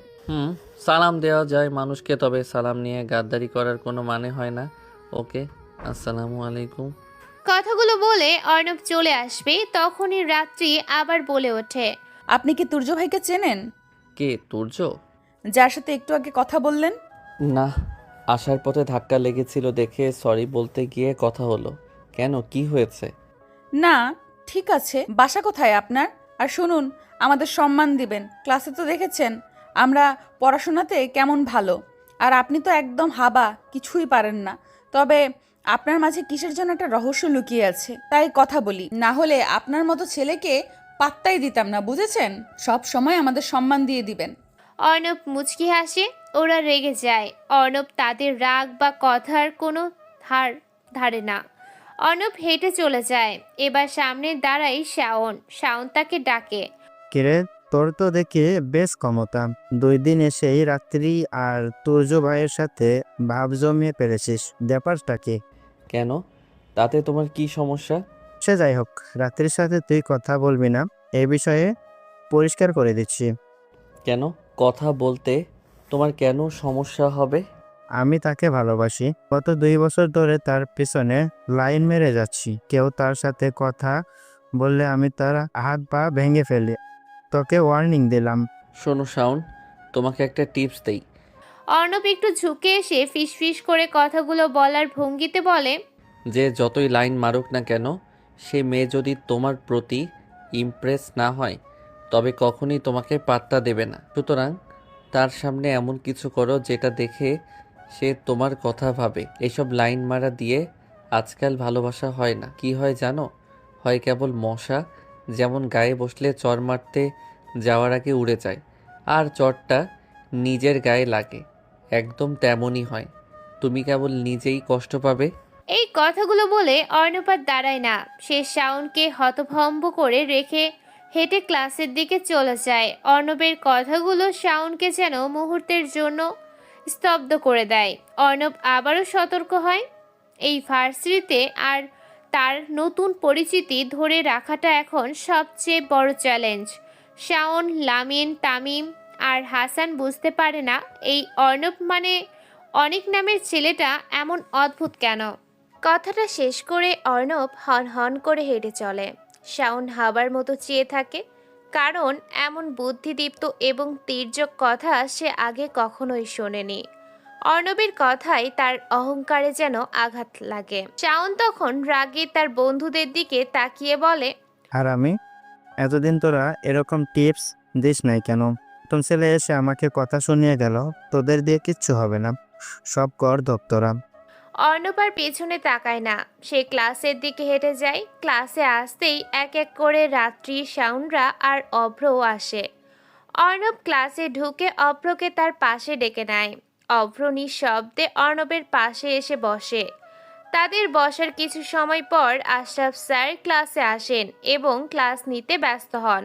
সালাম দেওয়া যায় মানুষকে, তবে সালাম নিয়ে গাদ্দারি করার কোনো মানে হয় না। ওকে, আসসালামু আলাইকুম।
কথাগুলো বলে অর্ণব চলে আসবে, তখনই রাত্রি আবার বলে ওঠে,
আপনি কি তুর্য ভাইকে চেনেন?
কে তুর্য?
যার সাথে একটু আগে কথা বললেন?
না, আসার পথে ধাক্কা লেগেছিল দেখে সরি বলতে গিয়ে কথা হলো। কেন, কি হয়েছে?
না, ঠিক আছে। বাসা কোথায় আপনার? আর শুনুন, আমাদের সম্মান দিবেন। ক্লাসে তো দেখেছেন আমরা পড়াশোনাতে কেমন ভালো, আর আপনি তো একদম হাবা, কিছুই পারেন না। তবে আপনার মাঝে কিসের জন্য একটা রহস্য লুকিয়ে আছে, তাই কথা বলি। না হলে আপনার মতো ছেলেকে পাত্তাই দিতাম না, বুঝেছেন? সব সময় আমাদের সম্মান দিয়ে দিবেন।
অর্ণব মুচকি হাসে। ওরা রেগে যায়। অর্ণব তাদের রাগ বা কথার কোনো ধারে না। অর্ণব হেঁটে চলে যায়। এবার সামনে দাঁড়াই শাওন। শাওন তাকে ডাকে।
কিরে, তোর তো দেখি বেশ ক্ষমতা। 2 দিন এসেই রাত্রি আর তুর্য ভাইয়ের সাথে ভাব জমিয়ে পেরেছিস, ব্যাপারটা কি?
কেন? তাতে তোমার কি সমস্যা?
সে যাই হোক, রাত্রির সাথে তুই কথা বলবি না, এই বিষয়ে পরিষ্কার করে দিচ্ছি।
কেন? কথা বলতে তোমার কেন সমস্যা হবে?
আমি তাকে ভালোবাসি। গত 2 বছর ধরে তার পিছনে লাইন মেরে যাচ্ছি। কেউ তার সাথে কথা বললে আমি তার হাত পা ভেঙে ফেলি। তোকে ওয়ার্নিং দিলাম।
শোনো শাওন, তোমাকে একটা টিপস দেই।
অর্ণব একটু ঝুঁকে এসে ফিসফিস করে কথাগুলো বলার ভঙ্গিতে বলে,
যে যতই লাইন মারুক না কেন, সে মেয়ে যদি তোমার প্রতি ইমপ্রেস না হয় তবে কখনই তোমাকে পাত্তা দেবে না। সুতরাং তার সামনে এমন কিছু করো যেটা দেখে সে তোমার কথা ভাবে। এসব লাইন মারা দিয়ে আজকাল ভালোবাসা হয় না। কি হয় জানো? হয় কেবল মশা যেমন গায়ে বসলে চর মারতে যাওয়ার আগে উড়ে যায়, আর চরটা নিজের গায়ে লাগে, একদম তেমনই হয়। তুমি কেবল নিজেই কষ্ট পাবে।
এই কথাগুলো বলে অর্ণব আর দাঁড়ায় না। সে শাওনকে হতভম্ব করে রেখে হেঁটে ক্লাসের দিকে চলে যায়। অর্ণবের কথাগুলো শাওনকে যেন মুহূর্তের জন্য স্তব্ধ করে দেয়। অর্ণব আবারও সতর্ক হয়, এই ভার্সিটিতে আর তার নতুন পরিচিতি ধরে রাখাটা এখন সবচেয়ে বড় চ্যালেঞ্জ। শাওন, লামিন, তামিম আর হাসান বুঝতে পারে না এই অর্ণব মানে অনেক নামের ছেলেটা এমন অদ্ভুত কেন। কথাটা শেষ করে অর্ণব হন হন করে হেঁটে চলে। শাওন হাবার মতো চেয়ে থাকে, কারণ এমন বুদ্ধিদীপ্ত এবং তীর্যক কথা সে আগে কখনোই শোনেনি। অর্ণবের কথাই তার অহংকারে যেন আঘাত লাগে। শাওন তখন রাগে তার বন্ধুদের দিকে তাকিয়ে বলে,
আর আমি এতদিন তোরা এরকম টিপস দিস নাই কেন? তোর ছেলে এসে আমাকে কথা শুনিয়ে গেল, তোদের দিয়ে কিচ্ছু হবে না, সব কর দপ্তরা।
অর্ণব আর পেছনে তাকায় না। সে ক্লাসের দিকে হেঁটে যায়। ক্লাসে আসতেই এক এক করে রাত্রি, শাওনরা আর অভ্রও আসে। অর্ণব ক্লাসে ঢুকে অভ্রকে তার পাশে ডেকে নেয়। অভ্র নিঃশব্দে অর্ণবের পাশে এসে বসে। তাদের বসার কিছু সময় পর আশরাফ স্যার ক্লাসে আসেন এবং ক্লাস নিতে ব্যস্ত হন।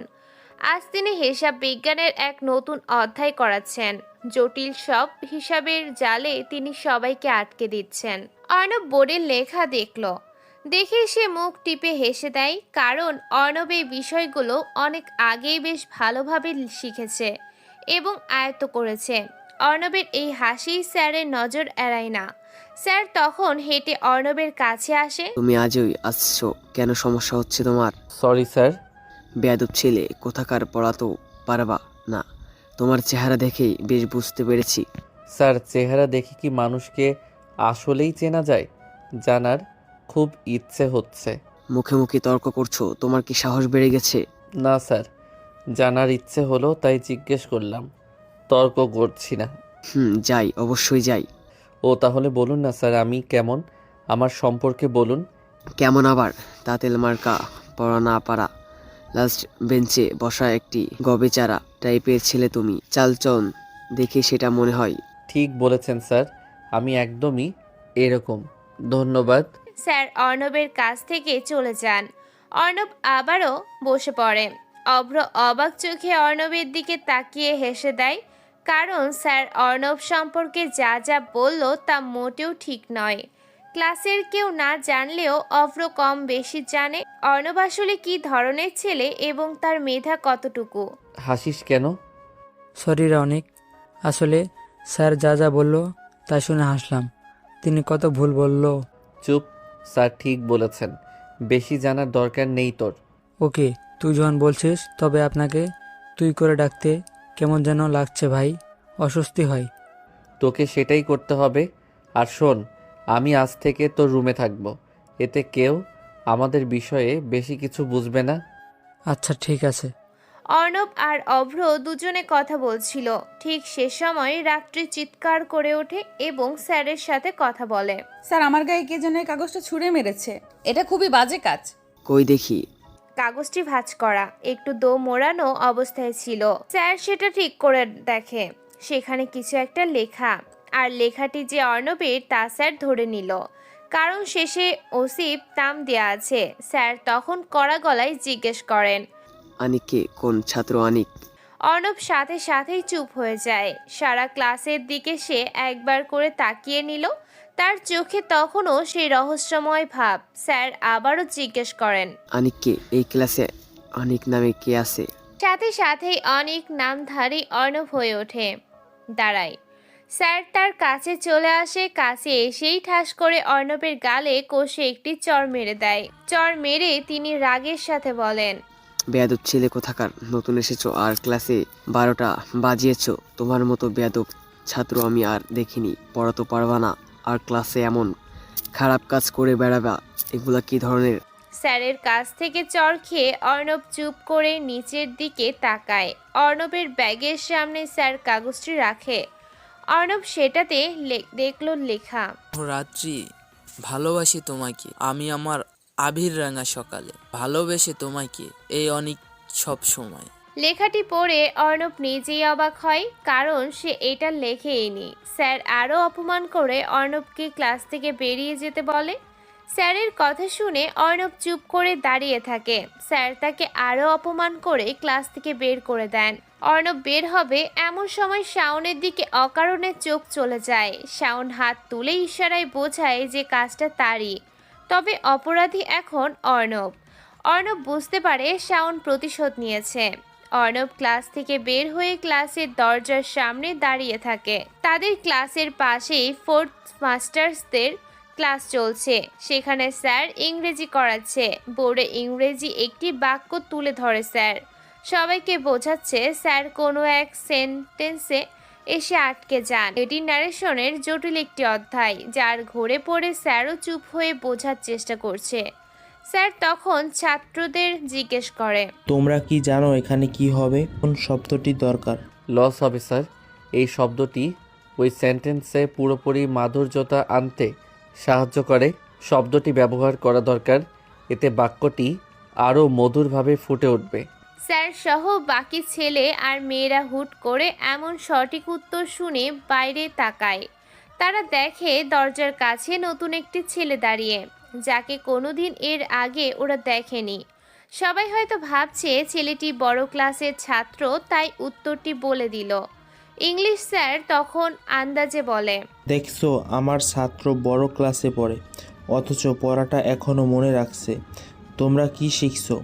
আজ তিনি হিসাব বিজ্ঞানের এক নতুন অধ্যায় করাচ্ছেন। জটিল সব হিসাবের জালে তিনি সবাইকে আটকে দিচ্ছেন। অর্ণব বোর্ডের লেখা দেখে সে মুখ টিপে হেসে দেয়, কারণ অর্ণব এই বিষয়গুলো অনেক আগেই বেশ ভালোভাবে শিখেছে এবং আয়ত্ত করেছে। অর্ণবের এই হাসি স্যারের নজর এড়ায় না। স্যার তখন হেঁটে অর্ণবের কাছে আসে।
তুমি আজই আসছো কেন? সমস্যা হচ্ছে তোমার?
Sorry sir.
বেয়াদব ছেলে কোথাকার, পড়াতো পারবা না? তোমার চেহারা দেখেই বেশ বুঝতে পেরেছি।
স্যার, চেহারা দেখে কি মানুষকে আসলেই চেনা যায়? জানার খুব ইচ্ছে হচ্ছে।
মুখে মুখে তর্ক করছো, তোমার কি সাহস বেড়ে গেছে?
না স্যার, জানার ইচ্ছে হলো তাই জিজ্ঞেস করলাম, তর্ক করছি না।
যাই, অবশ্যই যাই।
ও তাহলে বলুন না স্যার, আমি কেমন, আমার সম্পর্কে বলুন।
কেমন আবার? তাতেল মার্কা, পড়া না পারা, লাস্ট বেঞ্চে বসা একটি গবেচারা টাইপের ছেলে তুমি। চালচন দেখে সেটা মনে হয়।
ঠিক বলেছেন স্যার, আমি একদমই এরকম। ধন্যবাদ।
স্যার অর্ণবের কাছ থেকে চলে যান। অর্ণব আবারও বসে পড়ে। অভ্র অবাক চোখে অর্ণবের দিকে তাকিয়ে হেসে দেয়, কারণ স্যার অর্ণব সম্পর্কে যা যা বলল তা মোটেও ঠিক নয়। ক্লাসের কেউ না জানলেও অভ্র কম বেশি জানে অর্ণব আসলে কী ধরনের ছেলে এবং তার মেধা কতটুকু।
হাসিস কেন?
সরি অনেক, আসলে স্যার যা যা বলল তা শুনে হাসলাম। তিনি কত ভুল বলল।
চুপ, স্যার ঠিক বলেছেন, বেশি জানার দরকার নেই তোর।
ওকে, তুই যখন বলছিস, তবে আপনাকে তুই করে ডাকতে কেমন যেন লাগছে ভাই, অস্বস্তি হয়।
তোকে সেটাই করতে হবে। আর শোন, আমি আজ থেকে তোর রুমে থাকবো, এতে কেউ আমাদের বিষয়ে বেশি কিছু বুঝবে না।
আচ্ছা ঠিক আছে।
অর্ণব আর অভ্র দুজনে কথা বলছিল। ঠিক সে সময় রাত্রি চিৎকার করে ওঠে এবং স্যারের সাথে কথা বলে।
স্যার, আমার গায়ে কে যেন এই কাগজটা ছুঁড়ে মেরেছে। এটা খুবই বাজে কাজ।
কই দেখি।
কাগজটি ভাঁজ করা, একটু দো মোড়ানো অবস্থায় ছিল। স্যার সেটা ঠিক করে দেখে, সেখানে কিছু একটা লেখা, আর লেখাটি যে অর্ণবের তা স্যার ধরে নিল, কারণ শেষে ওসিফ নাম দেয়া আছে। স্যার তখন কড়া গলায় জিজ্ঞেস করেন,
আনিককে? কোন ছাত্র আনিক?
অর্ণব সাথে সাথেই চুপ হয়ে যায়। সারা ক্লাসের দিকে সে একবার করে তাকিয়ে নিল। তার চোখে তখনও সেই রহস্যময় ভাব। স্যার আবারও জিজ্ঞেস করেন,
আনিককে এই ক্লাসে অনেক নামে কে আছে?
সাথে সাথেই অনেক নামধারী অর্ণব হয়ে ওঠে, দাঁড়ায়। স্যার তার কাছে চলে আসে। কাছে এসেই ঠাস করে অর্ণবের গালে কষে একটি চড় মেরে দেয়। চড় মেরে তিনি রাগের সাথে বলেন,
বেয়াদব ছেলে কোথাকার, নতুন এসেছো আর ক্লাসে 12টা বাজিয়েছো। তোমার মতো বেয়াদব ছাত্র আমি আর দেখিনি। পড়াতে পারবা না আর ক্লাসে এমন খারাপ কাজ করে বেড়াবা, এগুলা কি ধরনের?
স্যারের কাছ থেকে চড় খেয়ে অর্ণব চুপ করে নিচের দিকে তাকায়। অর্ণবের ব্যাগের সামনে স্যার কাগজটি রাখে। অর্ণব সেটাতে দেখল লেখা,
রাত্রি ভালোবাসি তোমাকে আমি আমার আবির রাঙা সকালে, ভালোবেসে তোমাকে এই অনেক সব সময়।
লেখাটি পড়ে অর্ণব নিজেই অবাক হয়, কারণ সে এটা লেখেইনি। স্যার আরও অপমান করে অর্ণবকে ক্লাস থেকে বেরিয়ে যেতে বলে। স্যারের কথা শুনে অর্ণব চুপ করে দাঁড়িয়ে থাকে। স্যার তাকে আরও অপমান করে ক্লাস থেকে বের করে দেন। অর্ণব বের হবে এমন সময় শাওনের দিকে অকারণে চোখ চলে যায়। শাওন হাত তুলে ইশারায় বোঝায় যে কাজটা তারই, তবে অপরাধী এখন অর্ণব। অর্ণব বুঝতে পারে শাওন প্রতিশোধ নিয়েছে। অর্ণব ক্লাস থেকে বের হয়ে ক্লাসের দরজার সামনে দাঁড়িয়ে থাকে। তাদের ক্লাসের পাশেই ফোর্থ মাস্টার্সদের ক্লাস চলছে। সেখানে স্যার ইংরেজি করাচ্ছে। বোর্ডে ইংরেজি একটি বাক্য তুলে ধরে স্যার। সবাইকে বোঝাচ্ছে। স্যার কোনো এক সেন্টেন্সে এসে আটকে যান। এটি ন্যারেশনের জটিল একটি অধ্যায়, যার ঘোরে পড়ে স্যারও চুপ হয়ে বোঝার চেষ্টা করছে। স্যার তখন ছাত্রদের জিজ্ঞেস করে,
তোমরা কি জানো এখানে কি হবে? কোন শব্দটি দরকার?
লস হবে স্যার। এই শব্দটি ওই সেন্টেন্সে পুরোপুরি মাধুর্যতা আনতে সাহায্য করে। শব্দটি ব্যবহার করা দরকার, এতে বাক্যটি আরও মধুরভাবে ফুটে উঠবে।
স্যার সহ বাকি ছেলে আর মেয়েরা হুট করে এমন সঠিক উত্তর শুনে বাইরে তাকায়। তারা দেখে দরজার কাছে নতুন একটি ছেলে দাঁড়িয়ে, যাকে কোনোদিন এর আগে ওরা দেখেনি। সবাই হয়তো ভাবছে ছেলেটি বড় ক্লাসের ছাত্র, তাই উত্তরটি বলে দিল। ইংলিশ স্যার তখন আন্দাজে বলে,
দেখছো আমার ছাত্র বড় ক্লাসে পড়ে, অথচ পড়াটা এখনো মনে রাখছে। তোমরা কি শিখছো?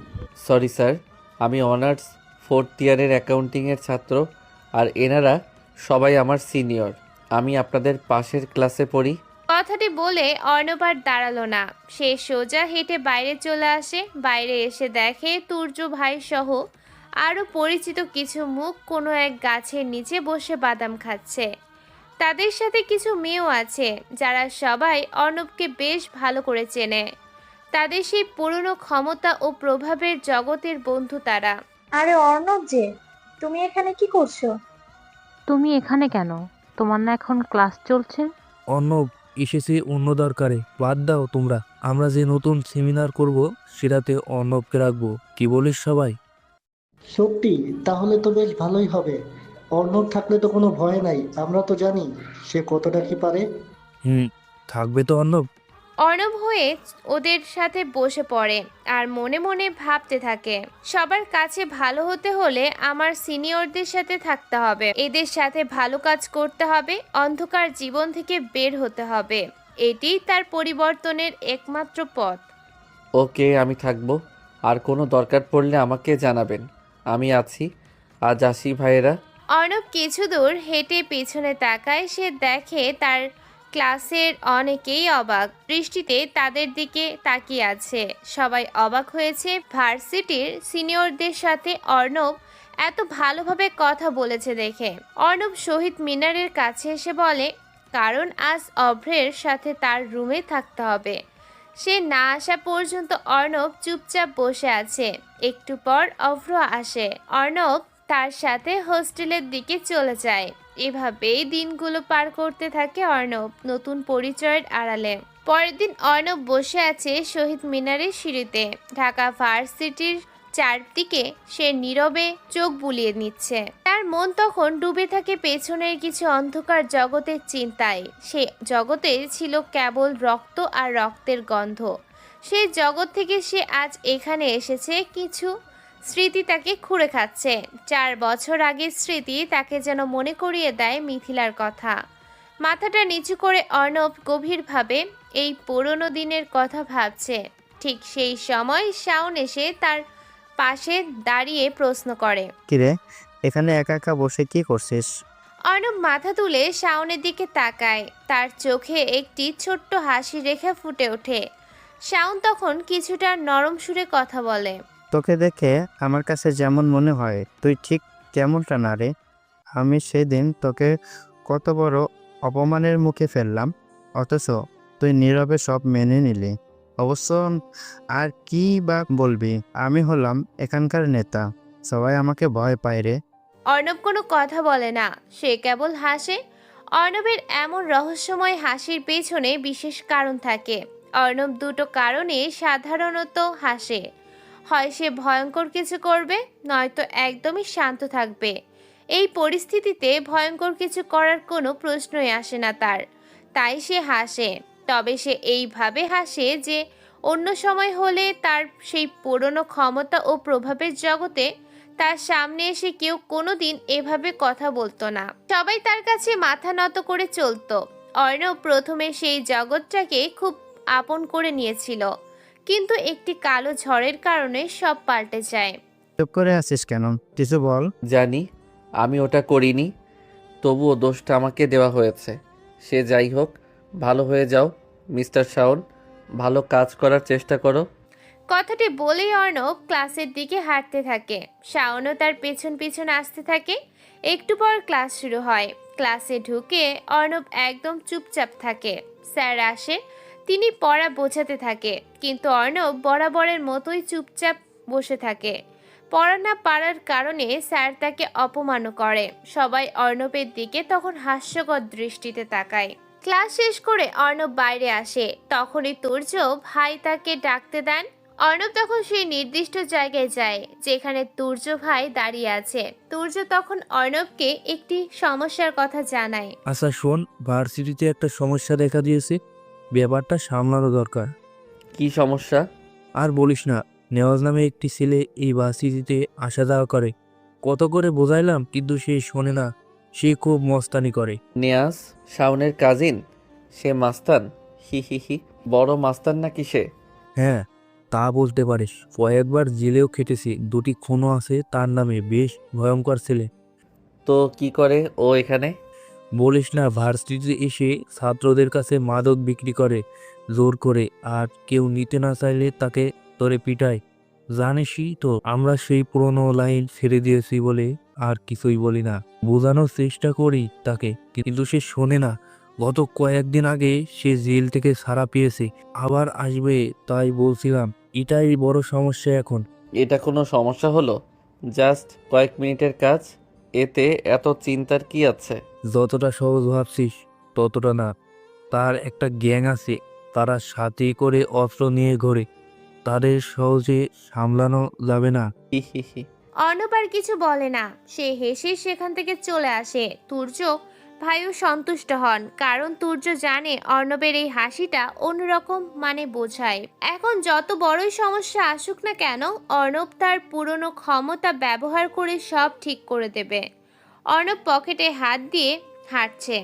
সরি স্যার, আমি অনার্স 4th ইয়ারের অ্যাকাউন্টিংয়ের ছাত্র, আর এনারা সবাই আমার সিনিয়র। আমি আপনাদের পাশের ক্লাসে পড়ি।
কথাটি বলে অর্ণব আর দাঁড়ালো না। সে সোজা হেঁটে বাইরে চলে আসে। বাইরে এসে দেখে তুর্য ভাই সহ আরও পরিচিত কিছু মুখ কোনো এক গাছের নিচে বসে বাদাম খাচ্ছে। তাদের সাথে কিছু মেয়েও আছে, যারা সবাই অর্ণবকে বেশ ভালো করে চেনে। তাদের সেই পুরনো ক্ষমতা ও প্রভাবের জগতের বন্ধু তারা।
আরে অর্ণব যে, তুমি এখানে কি করছো?
তুমি এখানে কেন? তোমার না এখন ক্লাস চলছে?
অর্ণব এসেছে অন্য দরকারে, বাদ দাও তোমরা। আমরা যে নতুন সেমিনার করব সেটাতে অর্ণবকে রাখবো, কি বলিস সবাই?
সত্যি? তাহলে তো বেশ ভালোই হবে। অর্ণব থাকলে তো কোনো ভয় নাই, আমরা তো জানি সে কতটা কি পারে।
থাকবে তো অর্ণব?
অর্ণব হয়ে ওদের সাথে বসে পড়ে আর মনে মনে ভাবতে থাকে, সবার কাছে ভালো হতে হলে আমার সিনিয়রদের সাথে থাকতে হবে, এদের সাথে ভালো কাজ করতে হবে, অন্ধকার জীবন থেকে বের হতে হবে। এটি তার পরিবর্তনের একমাত্র পথ।
ওকে, আমি থাকবো। আর কোনো দরকার পড়লে আমাকে জানাবেন, আমি আছি। আজ আসি ভাইয়েরা।
অর্ণব কিছু দূর হেঁটে পেছনে তাকায়। সে দেখে তার ক্লাসের অনেকেই অবাক দৃষ্টিতে তাদের দিকে তাকিয়ে আছে। সবাই অবাক হয়েছে ভার্সিটির সিনিয়রদের সাথে অর্ণব এত ভালোভাবে কথা বলেছে দেখে। অর্ণব শহীদ মিনারের কাছে এসে বলে, কারণ আজ অভ্রের সাথে তার রুমে থাকতে হবে। সে না আসা পর্যন্ত অর্ণব চুপচাপ বসে আছে। একটু পর অভ্র আসে। অর্ণব তার সাথে হোস্টেলের দিকে চলে যায়। এভাবেই দিনগুলো পার করতে থাকে অর্ণব নতুন পরিচয়ের আড়ালে। পরের দিন অর্ণব বসে আছে শহীদ মিনারের সিঁড়িতে। ঢাকা ভার্সিটির চারদিকে সে নীরবে চোখ বুলিয়ে নিচ্ছে। তার মন তখন ডুবে থাকে পেছনের কিছু অন্ধকার জগতের চিন্তায়। সে জগতে ছিল কেবল রক্ত আর রক্তের গন্ধ। সেই জগৎ থেকে সে আজ এখানে এসেছে কিছু স্মৃতি তাকে খুঁড়ে খাচ্ছে। 4 বছর আগের স্মৃতি তাকে যেন মনে করিয়ে দেয় মিথিলার কথা। মাথাটা নিচু করে অর্ণব গভীরভাবে এই পুরনো দিনের কথা ভাবছে। ঠিক সেই সময় শাওন এসে তার পাশে দাঁড়িয়ে প্রশ্ন করে,
কিরে, এখানে একা একা বসে কি করছিস?
অর্ণব মাথা তুলে শাওনের দিকে তাকায়। তার চোখে একটি ছোট্ট হাসি রেখা ফুটে ওঠে। শাওন তখন কিছুটা নরম সুরে কথা বলে,
তোকে দেখে আমার কাছে যেমন মনে হয় তুই ঠিক তেমনটা না রে। আমি সেদিন তোকে কত বড় অপমানের মুখে ফেললাম, অথচ তুই নীরবে সব মেনে নিলি। অবশ্য আর কি বা বলবি, আমি হলাম এখানকার নেতা, সবাই আমাকে ভয় পায় রে।
অর্ণব কোনো কথা বলে না, সে কেবল হাসে। অর্ণবের এমন রহস্যময় হাসির পেছনে বিশেষ কারণ থাকে। অর্ণব দুটো কারণে সাধারণত হাসে, হয় সে ভয়ঙ্কর কিছু করবে, নয়তো একদমই শান্ত থাকবে। এই পরিস্থিতিতে ভয়ঙ্কর কিছু করার কোনো প্রশ্নই আসে না তার, তাই সে হাসে। তবে সে এইভাবে হাসে যে অন্য সময় হলে তার সেই পুরনো ক্ষমতা ও প্রভাবের জগতে তার সামনে এসে কেউ কোনোদিন এভাবে কথা বলতো না। সবাই তার কাছে মাথা নত করে চলতো। অর্ণব প্রথমে সেই জগৎটাকে খুব আপন করে নিয়েছিল, কিন্তু একটি কালো ঝড়ের কারণে সব পাল্টে যায়।
চুপ করে আছিস কেন, কিছু বল।
জানি আমি ওটা করিনি, তবুও দোষটা আমাকে দেওয়া হয়েছে। সে যাই হোক, ভালো হয়ে যাও মিস্টার শাওন, ভালো কাজ করার চেষ্টা করো।
কথাটি বলেই অর্ণব ক্লাসের দিকে হাঁটতে থাকে। শাওনও তার পেছন পেছন আসতে থাকে। একটু পর ক্লাস শুরু হয়। ক্লাসে ঢুকে অর্ণব একদম চুপচাপ থাকে। স্যার আসে, তিনি পড়া বোঝাতে থাকে, কিন্তু অর্ণব বরাবরের মতোই চুপচাপ বসে থাকে। পড়া না পারার কারণে স্যার তাকে অপমানও করে। সবাই অর্ণবের দিকে তখন হাস্যকর দৃষ্টিতে তাকায়। ক্লাস শেষ করে অর্ণব বাইরে আসে। তখনই তুর্য ভাই তাকে ডাকতে দেন। অর্ণব তখন সেই নির্দিষ্ট জায়গায় যায় যেখানে তুর্য ভাই দাঁড়িয়ে আছে। তুর্য তখন অর্ণবকে একটি সমস্যার কথা জানায়।
আচ্ছা শোন, ভার্সিটিতে একটা সমস্যা দেখা দিয়েছে, ব্যাপারটা সামলানো দরকার।
কি সমস্যা?
আর বলিস না, নেওয়াজ নামে একটি ছেলে এই ভার্সিটিতে আসা যাওয়া করে। কত করে বোঝাইলাম কিন্তু সে শোনে না, সে খুব মস্তানি করে।
নিয়াজ শাওনের কাজিন, সে মাস্তান? হি হি হি, বড় মাস্তান নাকি সে?
হ্যাঁ, তা বলতে পারিস। কয়েকবার জেলেও খেটেছি, 2টি খুনও আছে তার নামে, বেশ ভয়ঙ্কর ছেলে।
তো কি করে ও এখানে?
বলিস না, ভার্সিটিতে এসে ছাত্রদের কাছে মাদক বিক্রি করে জোর করে, আর কেউ নিতে না চাইলে তাকে ধরে পিটায়। জানিসই তো, আমরা সেই পুরনো লাইন ছেড়ে দিয়েছি বলে আর কিছুই বলি না, বোঝানোর চেষ্টা করি তাকে, কিন্তু সে শোনে না। গত কয়েকদিন আগে সে জেল থেকে ছাড়া পেয়েছে, আবার আসবে। তাই বলছিলাম, এটাই বড় সমস্যা এখন।
এটা কোনো সমস্যা হলো? জাস্ট কয়েক মিনিটের কাজ, এতে এত চিন্তার কি আছে?
যতটা সহজ ভাবছিস ততটা না। তার একটা গ্যাং আছে, তারা সাথে করে অস্ত্র নিয়ে ঘোরে, তাদের সহজে সামলানো যাবে না।
হি হি হি।
অর্ণব আর কিছু বলে না, সে হেসে সেখান থেকে চলে আসে। তুর্য ভাইও সন্তুষ্ট হন, কারণ তুর্য জানে অর্ণবের এই হাসিটা অন্যরকম মানে বোঝায়। এখন যত বড়ই সমস্যা আসুক না কেন, অর্ণব তার পুরনো ক্ষমতা ব্যবহার করে সব ঠিক করে দেবে। অর্ণব পকেটে হাত দিয়ে হাঁটছে,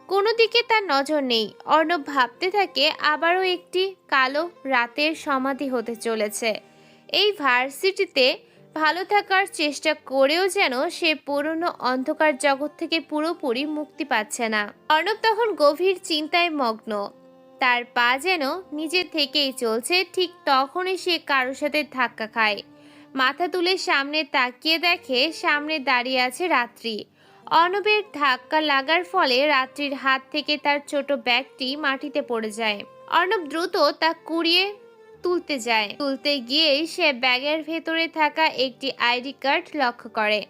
কোনো দিকে তার নজর নেই। অর্ণব ভাবতে থাকে আবারও একটি কালো রাতের সমাধি হতে চলেছে। এই ভার্সিটিতে ভালো থাকার চেষ্টা করেও যেন সে পুরনো অন্ধকার জগৎ থেকে পুরোপুরি মুক্তি পাচ্ছে না। অর্ণব তখন গভীর চিন্তায় মগ্ন, তার পা যেন নিজে থেকেই চলছে। ঠিক তখনই সে কারোর সাথে ধাক্কা খায়। মাথা তুলে সামনে তাকিয়ে দেখে সামনে দাঁড়িয়ে আছে রাত্রি। অর্ণবের ধাক্কা লাগার ফলে রাত্রির হাত থেকে তার ছোট ব্যাগটি মাটিতে পড়ে যায়। অর্ণব দ্রুত তা কুড়িয়ে তুলতে গিয়েই সে ব্যাগের ভেতরে থাকা একটি আইডি কার্ড লক্ষ্য করে।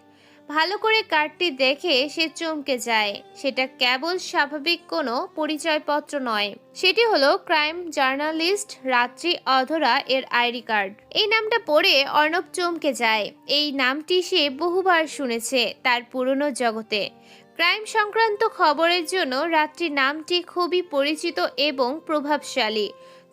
ভালো করে কার্ডটি দেখে সে চমকে যায়। সেটা কেবল স্বাভাবিক কোনো পরিচয়পত্র নয়, সেটি হলো ক্রাইম জার্নালিস্ট রাত্রি অধরা এর আইডি কার্ড। এই নামটা পড়ে অর্ণব চমকে যায়। এই নামটি সে বহুবার শুনেছে তার পুরনো জগতে। ক্রাইম সংক্রান্ত খবরের জন্য রাত্রি নামটি খুবই পরিচিত এবং প্রভাবশালী।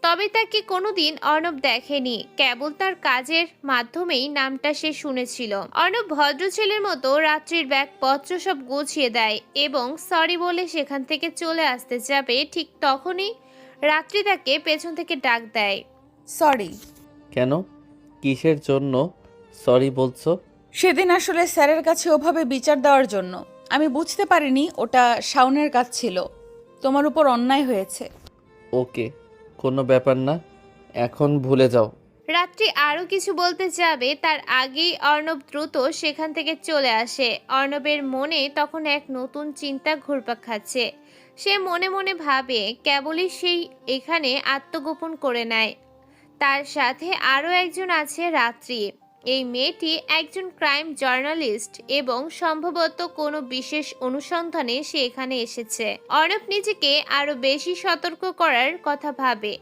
তবে তাকে কোনোদিন অর্ণব দেখেনি, কেবল তার কাজের মাধ্যমেই নামটা সে শুনেছিল। অর্ণব ভদ্র ছেলের মতো রাত্রির ব্যাগপত্র সব গুছিয়ে দেয় এবং সরি বলে সেখান থেকে চলে আসতে যাবে, ঠিক তখনই রাত্রি তাকে পেছন থেকে ডাক দেয়।
সরি।
কেন? কিসের জন্য সরি বলছো?
সেদিন আসলে স্যারের কাছে ওভাবে বিচার দেওয়ার জন্য। আমি বুঝতে পারিনি ওটা শাওনের কাজ ছিল। তোমার উপর অন্যায় হয়েছে।
ওকে, কোনো ব্যাপার না, এখন ভুলে যাও।
রাত্রি আরো কিছু বলতে যাবে, তার আগেই অর্ণব দ্রুত সেখান থেকে চলে আসে। অর্ণবের মনে তখন এক নতুন চিন্তা ঘুরপাক খাচ্ছে। সে মনে মনে ভাবে কেবলই সেই এখানে আত্মগোপন করে নেয়। তার সাথে আরও একজন আছে, রাত্রি। এই মেয়েটি একজন ক্রাইম জার্নালিস্ট এবং সম্ভবত কোনো বিশেষ অনুসন্ধানে সে এখানে এসেছে। অর্ণব নিজেকে আরো বেশি সতর্ক করার কথা ভাবে,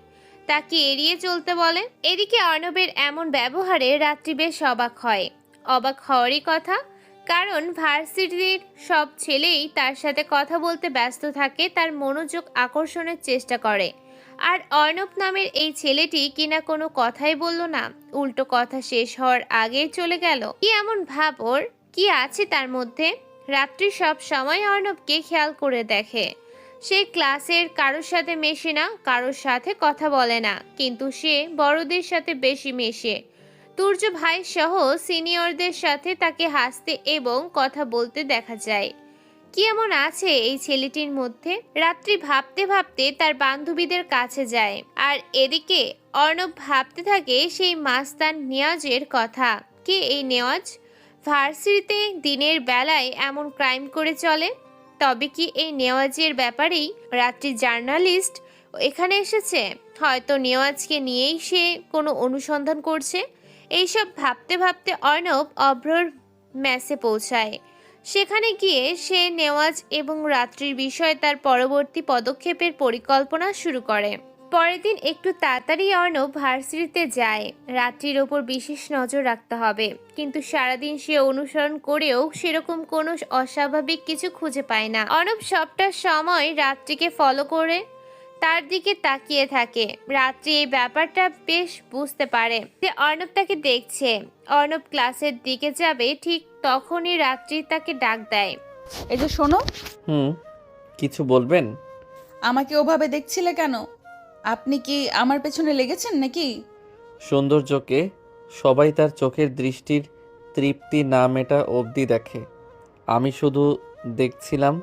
তাকে এড়িয়ে চলতে বলে। এদিকে অর্ণবের এমন ব্যবহারে রাত্রি বেশ অবাক হয়। অবাক হওয়ারই কথা, কারণ ভার্সিটির সব ছেলেই তার সাথে কথা বলতে ব্যস্ত থাকে, তার মনোযোগ আকর্ষণের চেষ্টা করে। আর অর্ণব নামের এই ছেলেটি কিনা কোনো কথাই বলল না, উল্টো কথা শেষ হওয়ার আগেই চলে গেল। কি এমন ভাব ওর? কি আছে তার মধ্যে? রাত্রি সব সময় অর্ণবকে খেয়াল করে দেখে। সে ক্লাসের কারোর সাথে মেশে না, কারোর সাথে কথা বলে না, কিন্তু সে বড়দের সাথে বেশি মেশে। তুর্য ভাই সহ সিনিয়রদের সাথে তাকে হাসতে এবং কথা বলতে দেখা যায়। কি এমন আছে এই ছেলেটির মধ্যে? রাত্রি ভাবতে ভাবতে তার বান্ধবীদের কাছে যায়, আর এদিকে অর্ণব ভাবতে থাকে সেই মাস্তান নেওয়াজের কথা। কে এই নেওয়াজ? ভার্সিটিতে দিনের বেলায় এমন ক্রাইম করে চলে। তবে কি এই নেওয়াজের ব্যাপারেই রাত্রি জার্নালিস্ট এখানে এসেছে? হয়তো নেওয়াজকে নিয়েই সে কোনো অনুসন্ধান করছে। এইসব ভাবতে ভাবতে অর্ণব অভ্রর মেসে পৌঁছায়। সেখানে গিয়ে সে নেওয়াজ এবং রাত্রির বিষয়ে তার পরবর্তী পদক্ষেপের পরিকল্পনা শুরু করে। পরের দিন একটু তাড়াতাড়ি অর্ণব ভার্সিটিতে যায়। রাত্রির ওপর বিশেষ নজর রাখতে হবে, কিন্তু সারাদিন সে অনুসরণ করেও সেরকম কোনো অস্বাভাবিক কিছু খুঁজে পায় না। অর্ণব সবটা সময় রাত্রিকে ফলো করে তার দিকে তাকিয়ে থাকে। রাত্রি এই ব্যাপারটা বেশ বুঝতে পারে যে অর্ণব তাকে দেখছে। অর্ণব ক্লাসের দিকে যাবে, ঠিক তখনই রাত্রি তাকে ডাক দেয়।
এই যে শোনো।
কিছু বলবেন?
আমাকে ওভাবে দেখছিলে কেন? আপনি কি আমার পেছনে লেগেছেন নাকি?
সৌন্দর্যকে সবাই তার চোখের দৃষ্টির তৃপ্তি না মেটা অবধি দেখে, আমি শুধু দেখছিলাম।